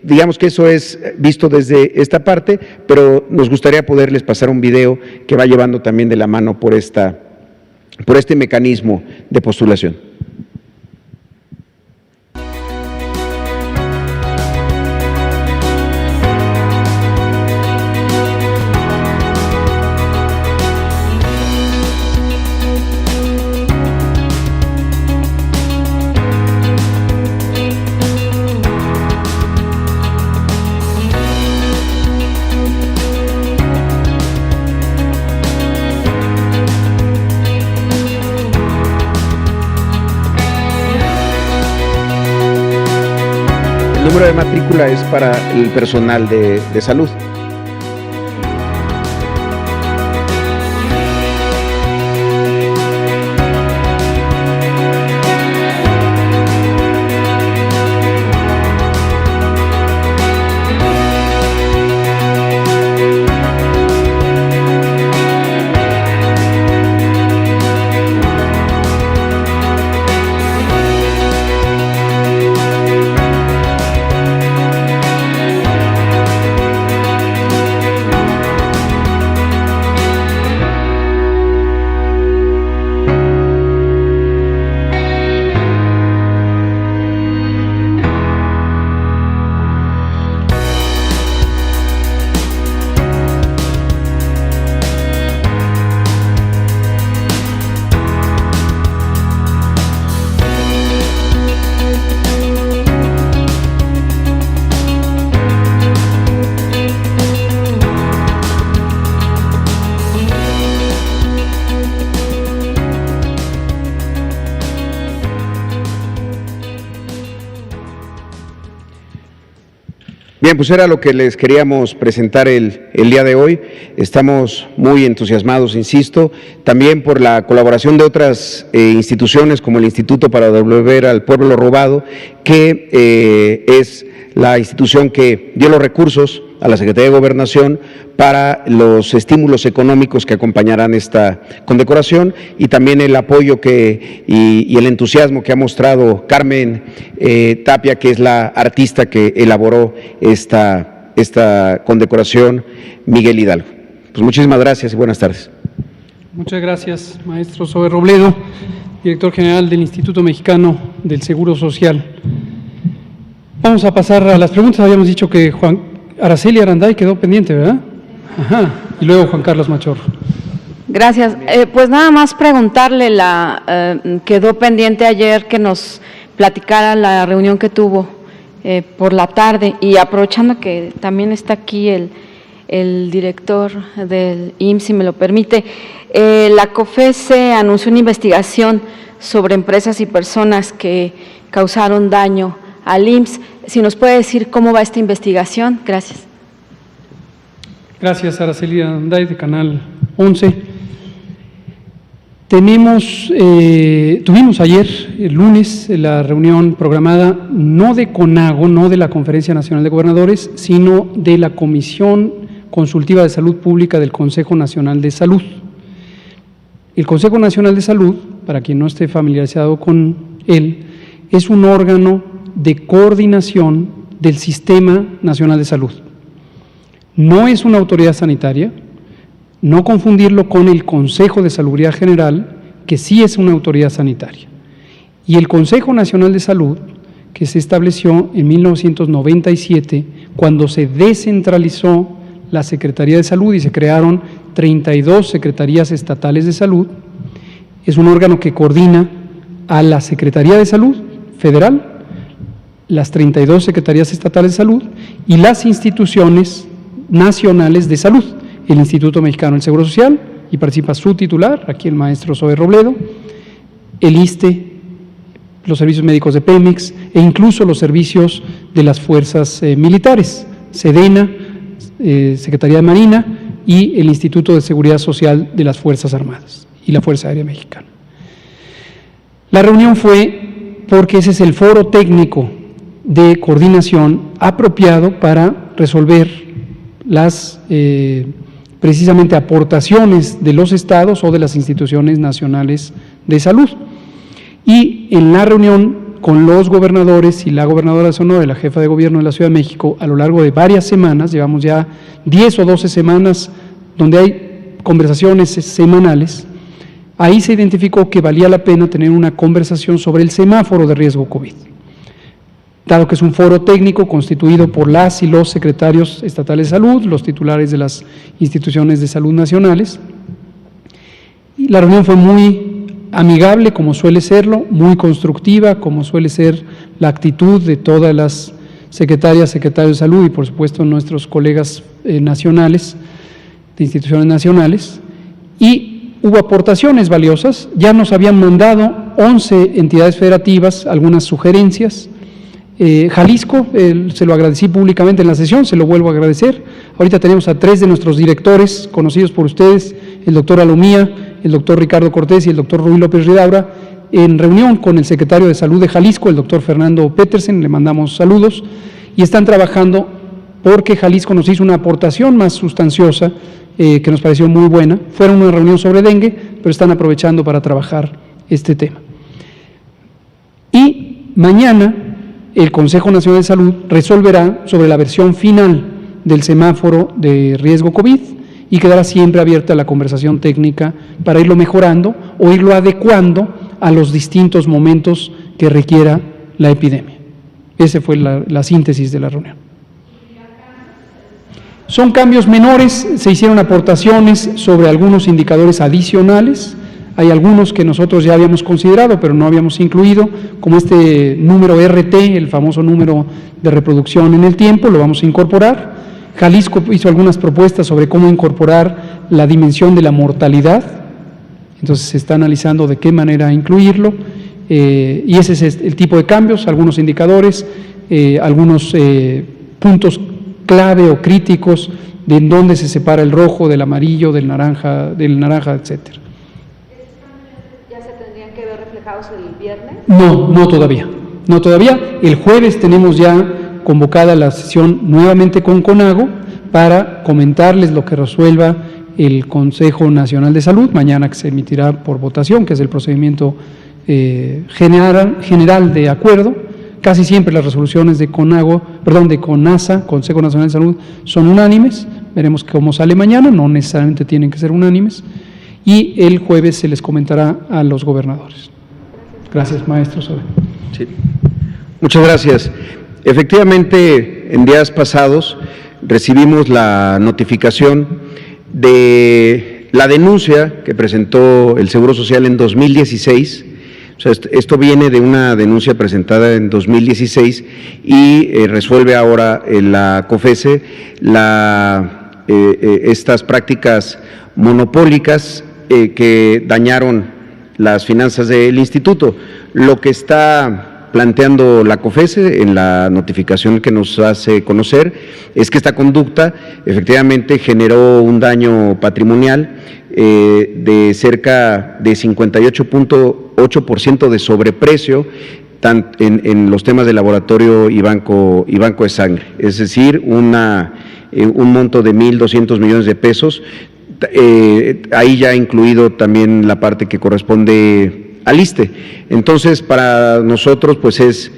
Digamos que eso es visto desde esta parte, pero nos gustaría poderles pasar un video que va llevando también de la mano por este mecanismo de postulación. El número de matrícula es para el personal de salud. Bien, pues era lo que les queríamos presentar el día de hoy. Estamos muy entusiasmados, insisto, también por la colaboración de otras instituciones como el Instituto para Devolver al Pueblo lo Robado, que es la institución que dio los recursos a la Secretaría de Gobernación para los estímulos económicos que acompañarán esta condecoración, y también el apoyo y el entusiasmo que ha mostrado Carmen Tapia, que es la artista que elaboró esta condecoración, Miguel Hidalgo. Pues muchísimas gracias y buenas tardes. Muchas gracias, maestro Zoe Robledo, director general del Instituto Mexicano del Seguro Social. Vamos a pasar a las preguntas. Habíamos dicho que Araceli Aranday quedó pendiente, ¿verdad? Ajá. Y luego Juan Carlos Machorro. Gracias. Pues nada más preguntarle, quedó pendiente ayer que nos platicara la reunión que tuvo por la tarde, y aprovechando que también está aquí el director del IMSS, si me lo permite, la COFESE anunció una investigación sobre empresas y personas que causaron daño al IMSS. Si nos puede decir cómo va esta investigación. Gracias. Gracias, Araceli Aranday, de Canal 11. Tuvimos ayer, el lunes, la reunión programada no de CONAGO, no de la Conferencia Nacional de Gobernadores, sino de la Comisión Consultiva de Salud Pública del Consejo Nacional de Salud. El Consejo Nacional de Salud, para quien no esté familiarizado con él, es un órgano de coordinación del Sistema Nacional de Salud. No es una autoridad sanitaria, no confundirlo con el Consejo de Salubridad General, que sí es una autoridad sanitaria. Y el Consejo Nacional de Salud, que se estableció en 1997, cuando se descentralizó la Secretaría de Salud y se crearon 32 secretarías estatales de salud, es un órgano que coordina a la Secretaría de Salud Federal, las 32 secretarías estatales de salud y las instituciones nacionales de salud, el Instituto Mexicano del Seguro Social, y participa su titular, aquí el maestro Zoe Robledo, el ISSSTE, los servicios médicos de Pemex e incluso los servicios de las fuerzas militares, SEDENA, Secretaría de Marina y el Instituto de Seguridad Social de las Fuerzas Armadas y la Fuerza Aérea Mexicana. La reunión fue porque ese es el foro técnico de coordinación apropiado para resolver las precisamente aportaciones de los estados o de las instituciones nacionales de salud. Y en la reunión con los gobernadores y la gobernadora de Sonora y la jefa de gobierno de la Ciudad de México, a lo largo de varias semanas, llevamos ya 10 o 12 semanas donde hay conversaciones semanales, ahí se identificó que valía la pena tener una conversación sobre el semáforo de riesgo COVID. Dado que es un foro técnico constituido por las y los secretarios estatales de salud, los titulares de las instituciones de salud nacionales, y la reunión fue muy amigable, como suele serlo, muy constructiva, como suele ser la actitud de todas las secretarias, secretarios de salud y por supuesto nuestros colegas nacionales, de instituciones nacionales, y hubo aportaciones valiosas. Ya nos habían mandado 11 entidades federativas algunas sugerencias. Jalisco, se lo agradecí públicamente en la sesión, se lo vuelvo a agradecer. Ahorita tenemos a 3 de nuestros directores conocidos por ustedes, el doctor Alomía, el doctor Ricardo Cortés y el doctor Rubí López Ridaura, en reunión con el secretario de Salud de Jalisco, el doctor Fernando Petersen, le mandamos saludos, y están trabajando porque Jalisco nos hizo una aportación más sustanciosa que nos pareció muy buena. Fueron una reunión sobre dengue, pero están aprovechando para trabajar este tema. Y mañana el Consejo Nacional de Salud resolverá sobre la versión final del semáforo de riesgo COVID y quedará siempre abierta la conversación técnica para irlo mejorando o irlo adecuando a los distintos momentos que requiera la epidemia. Esa fue la síntesis de la reunión. Son cambios menores, se hicieron aportaciones sobre algunos indicadores adicionales. Hay algunos que nosotros ya habíamos considerado, pero no habíamos incluido, como este número RT, el famoso número de reproducción en el tiempo, lo vamos a incorporar. Jalisco hizo algunas propuestas sobre cómo incorporar la dimensión de la mortalidad, entonces se está analizando de qué manera incluirlo, y ese es el tipo de cambios, algunos indicadores, algunos puntos clave o críticos de en dónde se separa el rojo del amarillo, del naranja, etcétera. ¿Ya se tendrían que ver reflejados el viernes? No todavía. No todavía. El jueves tenemos ya convocada la sesión nuevamente con CONAGO para comentarles lo que resuelva el Consejo Nacional de Salud, mañana que se emitirá por votación, que es el procedimiento general de acuerdo. Casi siempre las resoluciones de CONASA, Consejo Nacional de Salud, son unánimes. Veremos cómo sale mañana, no necesariamente tienen que ser unánimes. Y el jueves se les comentará a los gobernadores. Gracias, maestro Sobe. Sí. Muchas gracias. Efectivamente, en días pasados recibimos la notificación de la denuncia que presentó el Seguro Social en 2016. O sea, esto viene de una denuncia presentada en 2016 y resuelve ahora la COFESE estas prácticas monopólicas que dañaron las finanzas del instituto. Lo que está planteando la COFESE en la notificación que nos hace conocer es que esta conducta efectivamente generó un daño patrimonial de cerca de 58.8% de sobreprecio en los temas de laboratorio y banco de sangre, es decir, un monto de 1.200 millones de pesos, ahí ya incluido también la parte que corresponde al ISSSTE. Entonces, para nosotros, pues es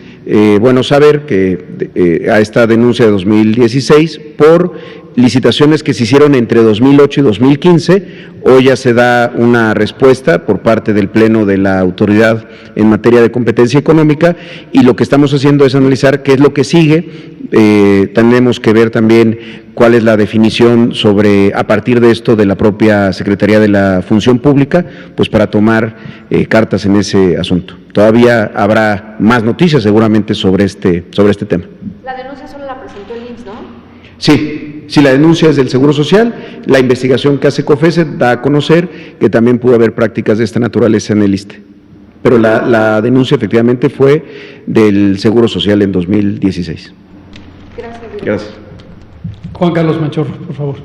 bueno saber que a esta denuncia de 2016 por licitaciones que se hicieron entre 2008 y 2015, hoy ya se da una respuesta por parte del Pleno de la Autoridad en materia de competencia económica, y lo que estamos haciendo es analizar qué es lo que sigue. Tenemos que ver también cuál es la definición a partir de esto de la propia Secretaría de la Función Pública, pues para tomar cartas en ese asunto. Todavía habrá más noticias seguramente sobre este tema. La denuncia solo la presentó el IMSS, ¿no? Sí, la denuncia es del Seguro Social. La investigación que hace COFESE da a conocer que también pudo haber prácticas de esta naturaleza en el ISSSTE. Pero la denuncia efectivamente fue del Seguro Social en 2016. Gracias. Juan Carlos Machorro, por favor.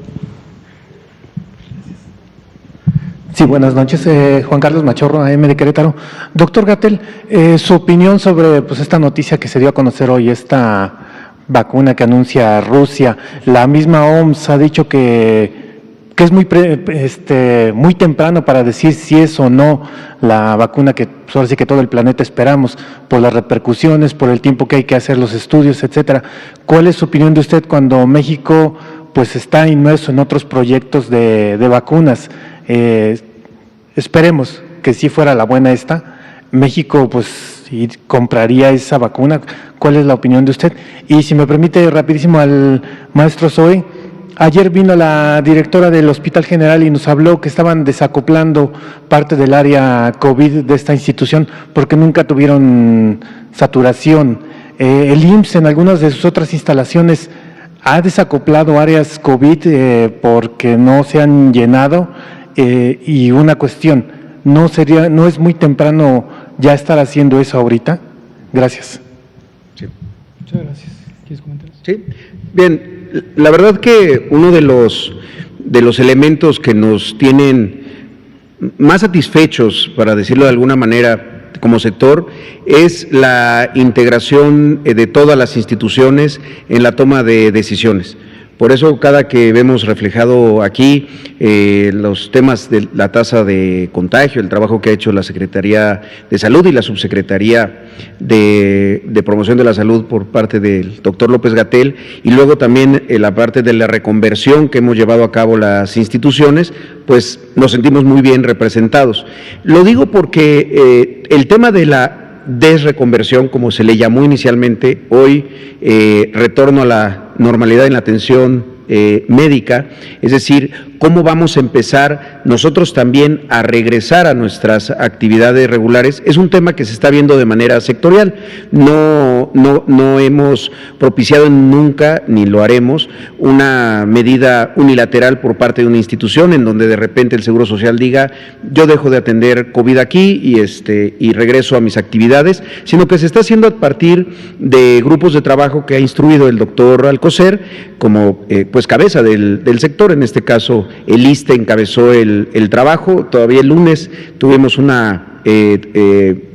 Sí, buenas noches. Juan Carlos Machorro, AM de Querétaro. Doctor Gatell, su opinión sobre esta noticia que se dio a conocer hoy, esta vacuna que anuncia Rusia. La misma OMS ha dicho que es muy temprano para decir si es o no la vacuna que ahora sí que todo el planeta esperamos, por las repercusiones, por el tiempo que hay que hacer los estudios, etcétera. ¿Cuál es su opinión de usted cuando México pues está inmerso en otros proyectos de vacunas? Esperemos que si fuera la buena México pues compraría esa vacuna. ¿Cuál es la opinión de usted? Y si me permite rapidísimo al maestro Zoe, ayer vino la directora del Hospital General y nos habló que estaban desacoplando parte del área COVID de esta institución porque nunca tuvieron saturación. El IMSS en algunas de sus otras instalaciones ha desacoplado áreas COVID porque no se han llenado. Y una cuestión, ¿no es muy temprano ya estar haciendo eso ahorita? Gracias. Sí. Muchas gracias. ¿Quieres comentar? Sí. Bien, la verdad que uno de los elementos que nos tienen más satisfechos, para decirlo de alguna manera, como sector, es la integración de todas las instituciones en la toma de decisiones. Por eso, cada que vemos reflejado aquí los temas de la tasa de contagio, el trabajo que ha hecho la Secretaría de Salud y la Subsecretaría de Promoción de la Salud por parte del doctor López Gatell, y luego también la parte de la reconversión que hemos llevado a cabo las instituciones, pues nos sentimos muy bien representados. Lo digo porque el tema de la desreconversión, como se le llamó inicialmente, hoy retorno a la normalidad en la atención médica, es decir, cómo vamos a empezar nosotros también a regresar a nuestras actividades regulares, es un tema que se está viendo de manera sectorial. No hemos propiciado nunca, ni lo haremos, una medida unilateral por parte de una institución en donde de repente el Seguro Social diga, yo dejo de atender COVID aquí y regreso a mis actividades, sino que se está haciendo a partir de grupos de trabajo que ha instruido el doctor Alcocer como pues cabeza del sector. En este caso el ISSSTE encabezó el trabajo. Todavía el lunes tuvimos una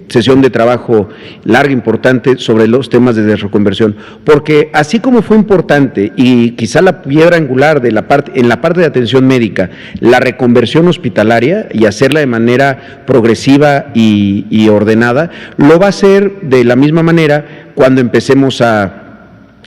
sesión de trabajo larga, importante, sobre los temas de reconversión, porque así como fue importante y quizá la piedra angular en la parte de atención médica, la reconversión hospitalaria y hacerla de manera progresiva y ordenada, lo va a hacer de la misma manera cuando empecemos a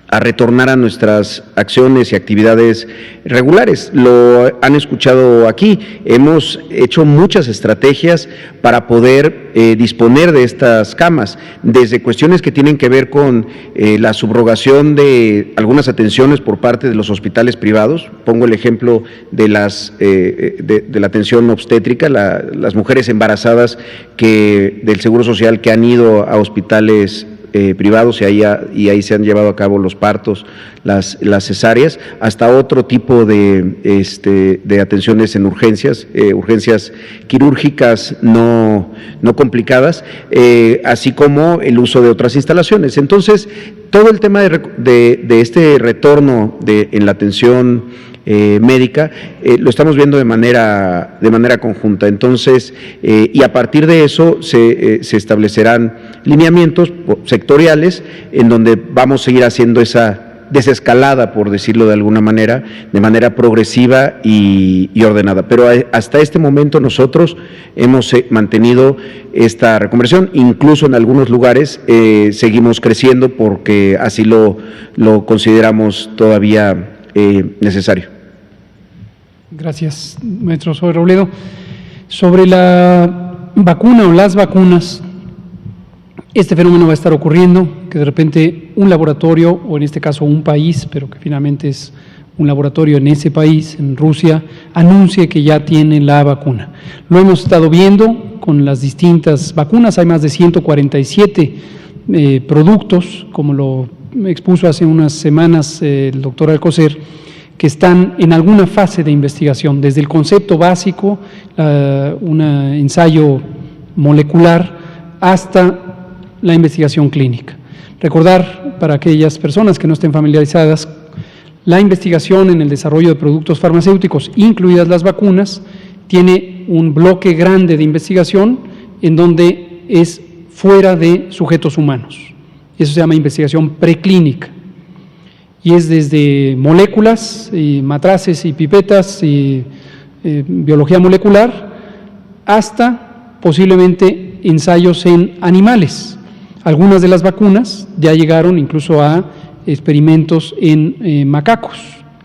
retornar a nuestras acciones y actividades regulares. Lo han escuchado aquí, hemos hecho muchas estrategias para poder disponer de estas camas, desde cuestiones que tienen que ver con la subrogación de algunas atenciones por parte de los hospitales privados. Pongo el ejemplo de de la atención obstétrica, las mujeres embarazadas del Seguro Social que han ido a hospitales privados y ahí se han llevado a cabo los partos, las cesáreas, hasta otro tipo de atenciones en urgencias quirúrgicas no complicadas, así como el uso de otras instalaciones. Entonces, todo el tema de este retorno en la atención médica, lo estamos viendo de manera conjunta. Entonces, y a partir de eso se establecerán lineamientos sectoriales en donde vamos a seguir haciendo esa desescalada, por decirlo de alguna manera, de manera progresiva y ordenada. Pero hasta este momento nosotros hemos mantenido esta reconversión, incluso en algunos lugares seguimos creciendo porque así lo consideramos todavía necesario. Gracias, maestro Zoe Robledo. Sobre la vacuna o las vacunas, este fenómeno va a estar ocurriendo, que de repente un laboratorio, o en este caso un país, pero que finalmente es un laboratorio en ese país, en Rusia, anuncie que ya tiene la vacuna. Lo hemos estado viendo con las distintas vacunas, hay más de 147 productos, como lo expuso hace unas semanas el doctor Alcocer, que están en alguna fase de investigación, desde el concepto básico, un ensayo molecular, hasta la investigación clínica. Recordar, para aquellas personas que no estén familiarizadas, la investigación en el desarrollo de productos farmacéuticos, incluidas las vacunas, tiene un bloque grande de investigación en donde es fuera de sujetos humanos. Eso se llama investigación preclínica. Y es desde moléculas, y matraces y pipetas y biología molecular, hasta posiblemente ensayos en animales. Algunas de las vacunas ya llegaron incluso a experimentos en macacos.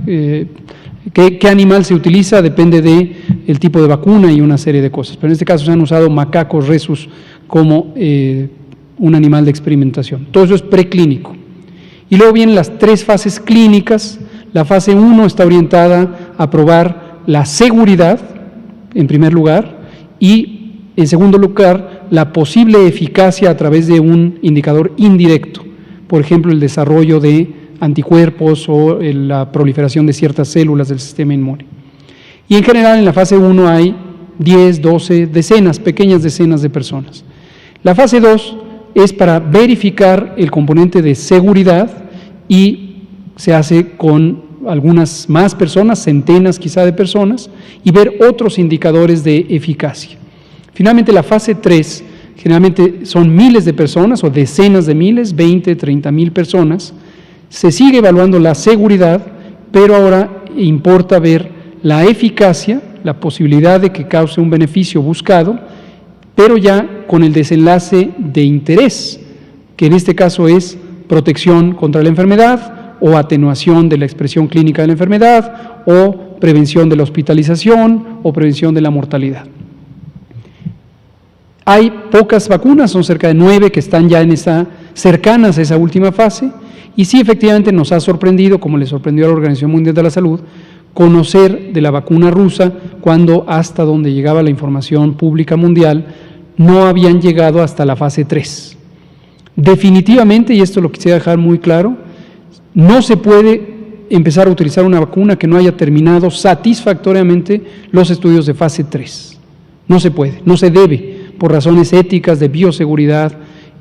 ¿Qué animal se utiliza? Depende del tipo de vacuna y una serie de cosas. Pero en este caso se han usado macacos rhesus como un animal de experimentación. Todo eso es preclínico. Y luego vienen las 3 fases clínicas. La fase 1 está orientada a probar la seguridad, en primer lugar, y en segundo lugar, la posible eficacia a través de un indicador indirecto. Por ejemplo, el desarrollo de anticuerpos o la proliferación de ciertas células del sistema inmune. Y en general, en la fase 1 hay 10, 12, pequeñas decenas de personas. La fase 2 es para verificar el componente de seguridad y se hace con algunas más personas, centenas quizá de personas, y ver otros indicadores de eficacia. Finalmente, la fase 3 generalmente son miles de personas o decenas de miles, 20, 30,000 personas. Se sigue evaluando la seguridad, pero ahora importa ver la eficacia, la posibilidad de que cause un beneficio buscado, pero ya con el desenlace de interés, que en este caso es protección contra la enfermedad o atenuación de la expresión clínica de la enfermedad o prevención de la hospitalización o prevención de la mortalidad. Hay pocas vacunas, son cerca de 9 que están ya cercanas a esa última fase, y sí efectivamente nos ha sorprendido, como le sorprendió a la Organización Mundial de la Salud, conocer de la vacuna rusa cuando, hasta donde llegaba la información pública mundial, no habían llegado hasta la fase 3. Definitivamente, y esto lo quisiera dejar muy claro, no se puede empezar a utilizar una vacuna que no haya terminado satisfactoriamente los estudios de fase 3. No se puede, no se debe, por razones éticas, de bioseguridad,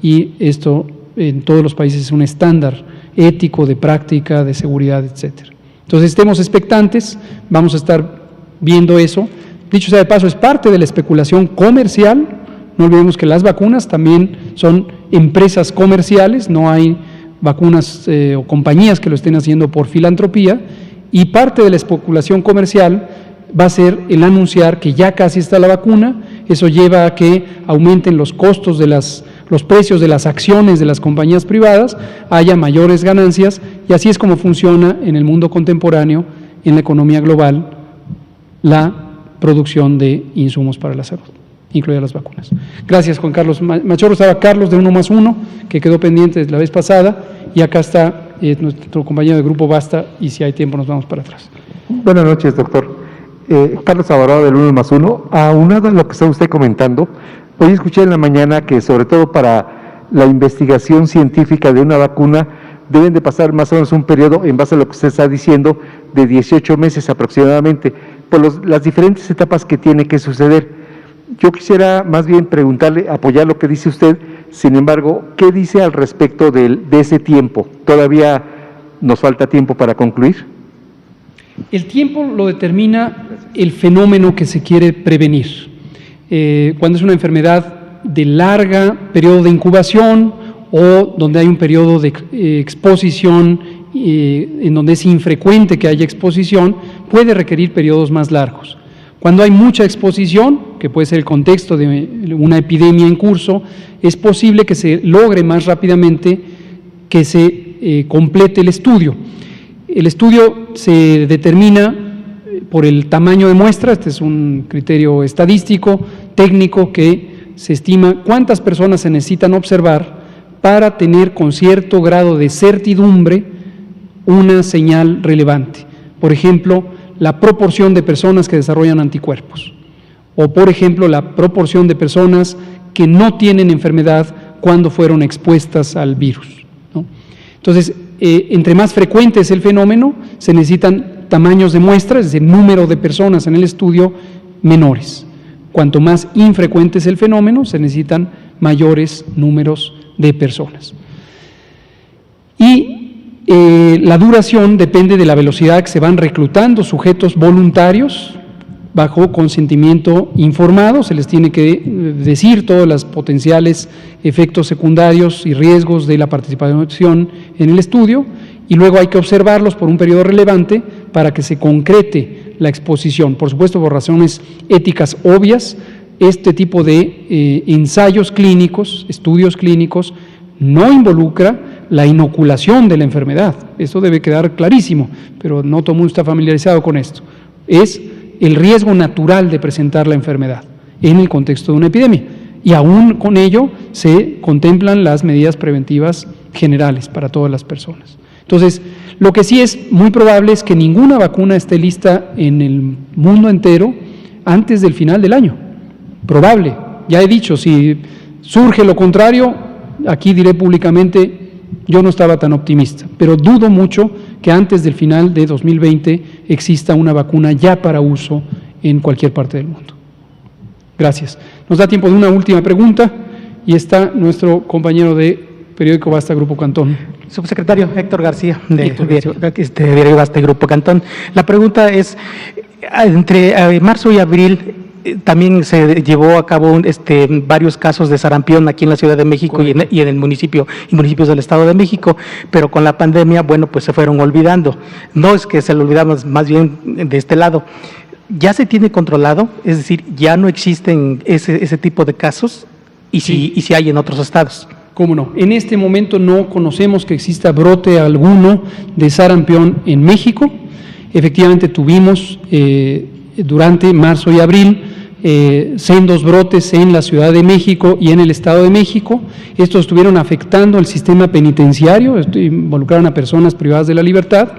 y esto en todos los países es un estándar ético de práctica, de seguridad, etcétera. Entonces, estemos expectantes, vamos a estar viendo eso. Dicho sea de paso, es parte de la especulación comercial. No olvidemos que las vacunas también son empresas comerciales, no hay vacunas o compañías que lo estén haciendo por filantropía, y parte de la especulación comercial va a ser el anunciar que ya casi está la vacuna. Eso lleva a que aumenten los costos de los precios de las acciones de las compañías privadas, haya mayores ganancias, y así es como funciona en el mundo contemporáneo, en la economía global, la producción de insumos para la salud, incluidas las vacunas. Gracias, Juan Carlos Machorro. Estaba Carlos de 1+1, que quedó pendiente la vez pasada, y acá está nuestro compañero de Grupo Basta, y si hay tiempo nos vamos para atrás. Buenas noches, doctor. Carlos Alvarado del 1+1. Aunado a lo que está usted comentando, hoy escuché en la mañana que, sobre todo para la investigación científica de una vacuna, deben de pasar más o menos un periodo, en base a lo que usted está diciendo, de 18 meses aproximadamente, por las diferentes etapas que tiene que suceder. Yo quisiera más bien preguntarle, apoyar lo que dice usted, sin embargo, ¿qué dice al respecto de ese tiempo? ¿Todavía nos falta tiempo para concluir? El tiempo lo determina el fenómeno que se quiere prevenir. Cuando es una enfermedad de larga periodo de incubación o donde hay un periodo de exposición en donde es infrecuente que haya exposición, puede requerir periodos más largos. Cuando hay mucha exposición, que puede ser el contexto de una epidemia en curso, es posible que se logre más rápidamente que se complete el estudio. El estudio se determina por el tamaño de muestra. Este es un criterio estadístico, técnico, que se estima cuántas personas se necesitan observar para tener con cierto grado de certidumbre una señal relevante. Por ejemplo, la proporción de personas que desarrollan anticuerpos, o por ejemplo, la proporción de personas que no tienen enfermedad cuando fueron expuestas al virus, ¿no? Entonces, entre más frecuente es el fenómeno, se necesitan tamaños de muestra, es decir, número de personas en el estudio menores. Cuanto más infrecuente es el fenómeno, se necesitan mayores números de personas. Y la duración depende de la velocidad que se van reclutando sujetos voluntarios bajo consentimiento informado. Se les tiene que decir todos los potenciales efectos secundarios y riesgos de la participación en el estudio, y luego hay que observarlos por un periodo relevante para que se concrete la exposición. Por supuesto, por razones éticas obvias, este tipo de ensayos clínicos, estudios clínicos, no involucra la inoculación de la enfermedad. Esto debe quedar clarísimo, pero no todo el mundo está familiarizado con esto. Es el riesgo natural de presentar la enfermedad en el contexto de una epidemia, y aún con ello se contemplan las medidas preventivas generales para todas las personas. Entonces, lo que sí es muy probable es que ninguna vacuna esté lista en el mundo entero antes del final del año. Probable. Ya he dicho, si surge lo contrario, aquí diré públicamente, yo no estaba tan optimista, pero dudo mucho que antes del final de 2020 exista una vacuna ya para uso en cualquier parte del mundo. Gracias. Nos da tiempo de una última pregunta, y está nuestro compañero de Periódico Basta, Grupo Cantón. Subsecretario Héctor García, de Diario Basta, Grupo Cantón. La pregunta es, entre marzo y abril también se llevó a cabo varios casos de sarampión aquí en la Ciudad de México y en el municipio y municipios del Estado de México, pero con la pandemia, bueno, pues se fueron olvidando. No es que se lo olvidamos, más bien de este lado. ¿Ya se tiene controlado? Es decir, ¿ya no existen ese tipo de casos? ¿Y si hay en otros estados? ¿Cómo no? En este momento no conocemos que exista brote alguno de sarampión en México. Efectivamente tuvimos durante marzo y abril sendos brotes en la Ciudad de México y en el Estado de México. Estos estuvieron afectando el sistema penitenciario, involucraron a personas privadas de la libertad,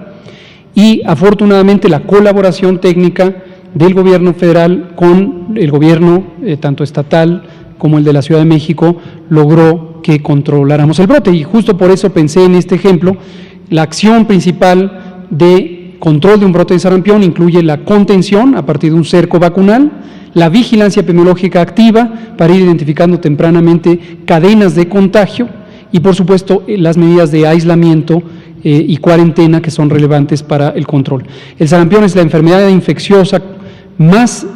y afortunadamente la colaboración técnica del gobierno federal con el gobierno tanto estatal como el de la Ciudad de México logró que controláramos el brote. Y justo por eso pensé en este ejemplo. La acción principal de control de un brote de sarampión incluye la contención a partir de un cerco vacunal, la vigilancia epidemiológica activa para ir identificando tempranamente cadenas de contagio y, por supuesto, las medidas de aislamiento y cuarentena que son relevantes para el control. El sarampión es la enfermedad infecciosa más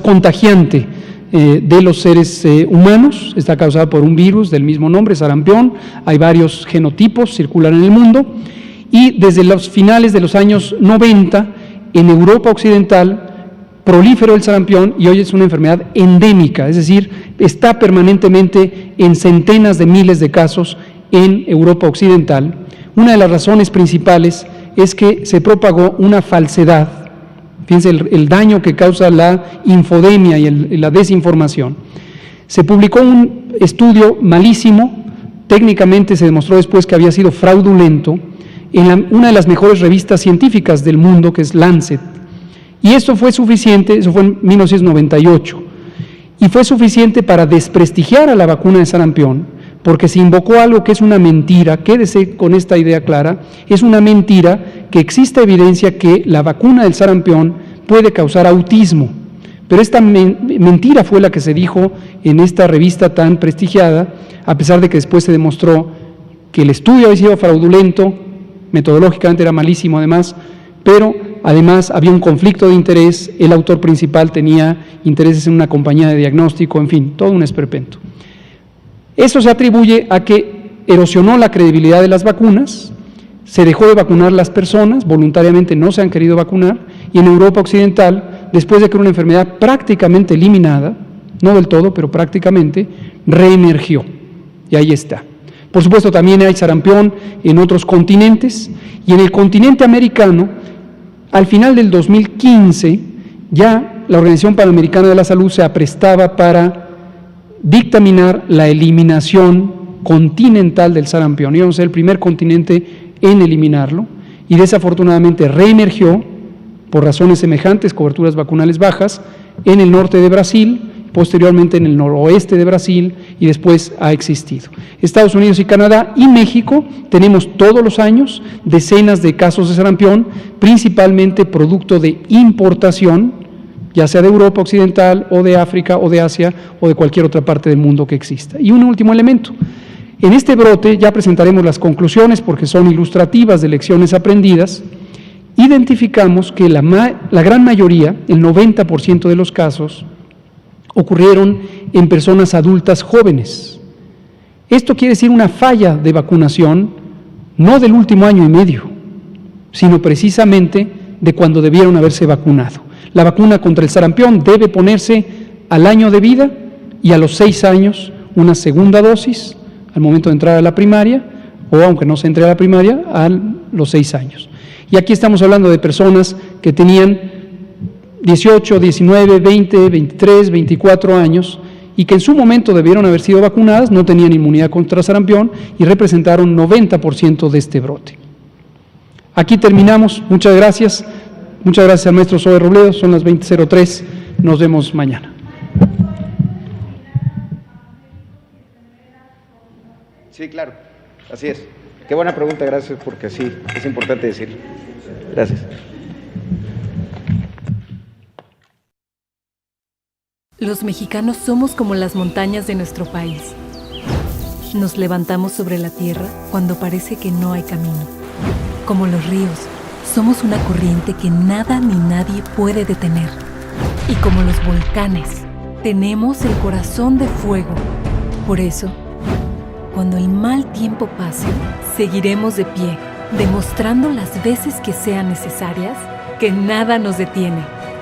contagiante de los seres humanos. Está causada por un virus del mismo nombre, sarampión. Hay varios genotipos, circulan en el mundo. Y desde los finales de los años 90, en Europa Occidental, proliferó el sarampión y hoy es una enfermedad endémica, es decir, está permanentemente en centenas de miles de casos en Europa Occidental. Una de las razones principales es que se propagó una falsedad. Fíjense el daño que causa la infodemia y la desinformación. Se publicó un estudio malísimo, técnicamente se demostró después que había sido fraudulento, en una de las mejores revistas científicas del mundo, que es Lancet. Y esto fue suficiente, eso fue en 1998, y fue suficiente para desprestigiar a la vacuna de sarampión, porque se invocó algo que es una mentira. Quédese con esta idea clara, es una mentira que existe evidencia que la vacuna del sarampión puede causar autismo, pero esta mentira fue la que se dijo en esta revista tan prestigiada, a pesar de que después se demostró que el estudio había sido fraudulento, metodológicamente era malísimo además, pero además había un conflicto de interés, el autor principal tenía intereses en una compañía de diagnóstico, en fin, todo un esperpento. Eso se atribuye a que erosionó la credibilidad de las vacunas, se dejó de vacunar las personas, voluntariamente no se han querido vacunar, y en Europa Occidental, después de que era una enfermedad prácticamente eliminada, no del todo, pero prácticamente, reemergió, y ahí está. Por supuesto, también hay sarampión en otros continentes, y en el continente americano, al final del 2015, ya la Organización Panamericana de la Salud se aprestaba para dictaminar la eliminación continental del sarampión. Íbamos a ser el primer continente en eliminarlo, y desafortunadamente reemergió por razones semejantes, coberturas vacunales bajas, en el norte de Brasil, posteriormente en el noroeste de Brasil, y después ha existido. Estados Unidos y Canadá y México tenemos todos los años decenas de casos de sarampión, principalmente producto de importación, ya sea de Europa Occidental o de África o de Asia o de cualquier otra parte del mundo que exista. Y un último elemento. En este brote ya presentaremos las conclusiones porque son ilustrativas de lecciones aprendidas. Identificamos que la gran mayoría, el 90% de los casos, ocurrieron en personas adultas jóvenes. Esto quiere decir una falla de vacunación, no del último año y medio, sino precisamente de cuando debieron haberse vacunado. La vacuna contra el sarampión debe ponerse al año de vida y a los 6 años una segunda dosis al momento de entrar a la primaria, o aunque no se entre a la primaria, a los 6 años. Y aquí estamos hablando de personas que tenían 18, 19, 20, 23, 24 años y que en su momento debieron haber sido vacunadas, no tenían inmunidad contra sarampión y representaron 90% de este brote. Aquí terminamos. Muchas gracias. Muchas gracias al maestro Zoe Robledo. Son las 20:03. Nos vemos mañana. Sí, claro. Así es. Qué buena pregunta, gracias, porque sí, es importante decirlo. Gracias. Los mexicanos somos como las montañas de nuestro país. Nos levantamos sobre la tierra cuando parece que no hay camino. Como los ríos, somos una corriente que nada ni nadie puede detener. Y como los volcanes, tenemos el corazón de fuego. Por eso, cuando el mal tiempo pase, seguiremos de pie, demostrando las veces que sean necesarias que nada nos detiene.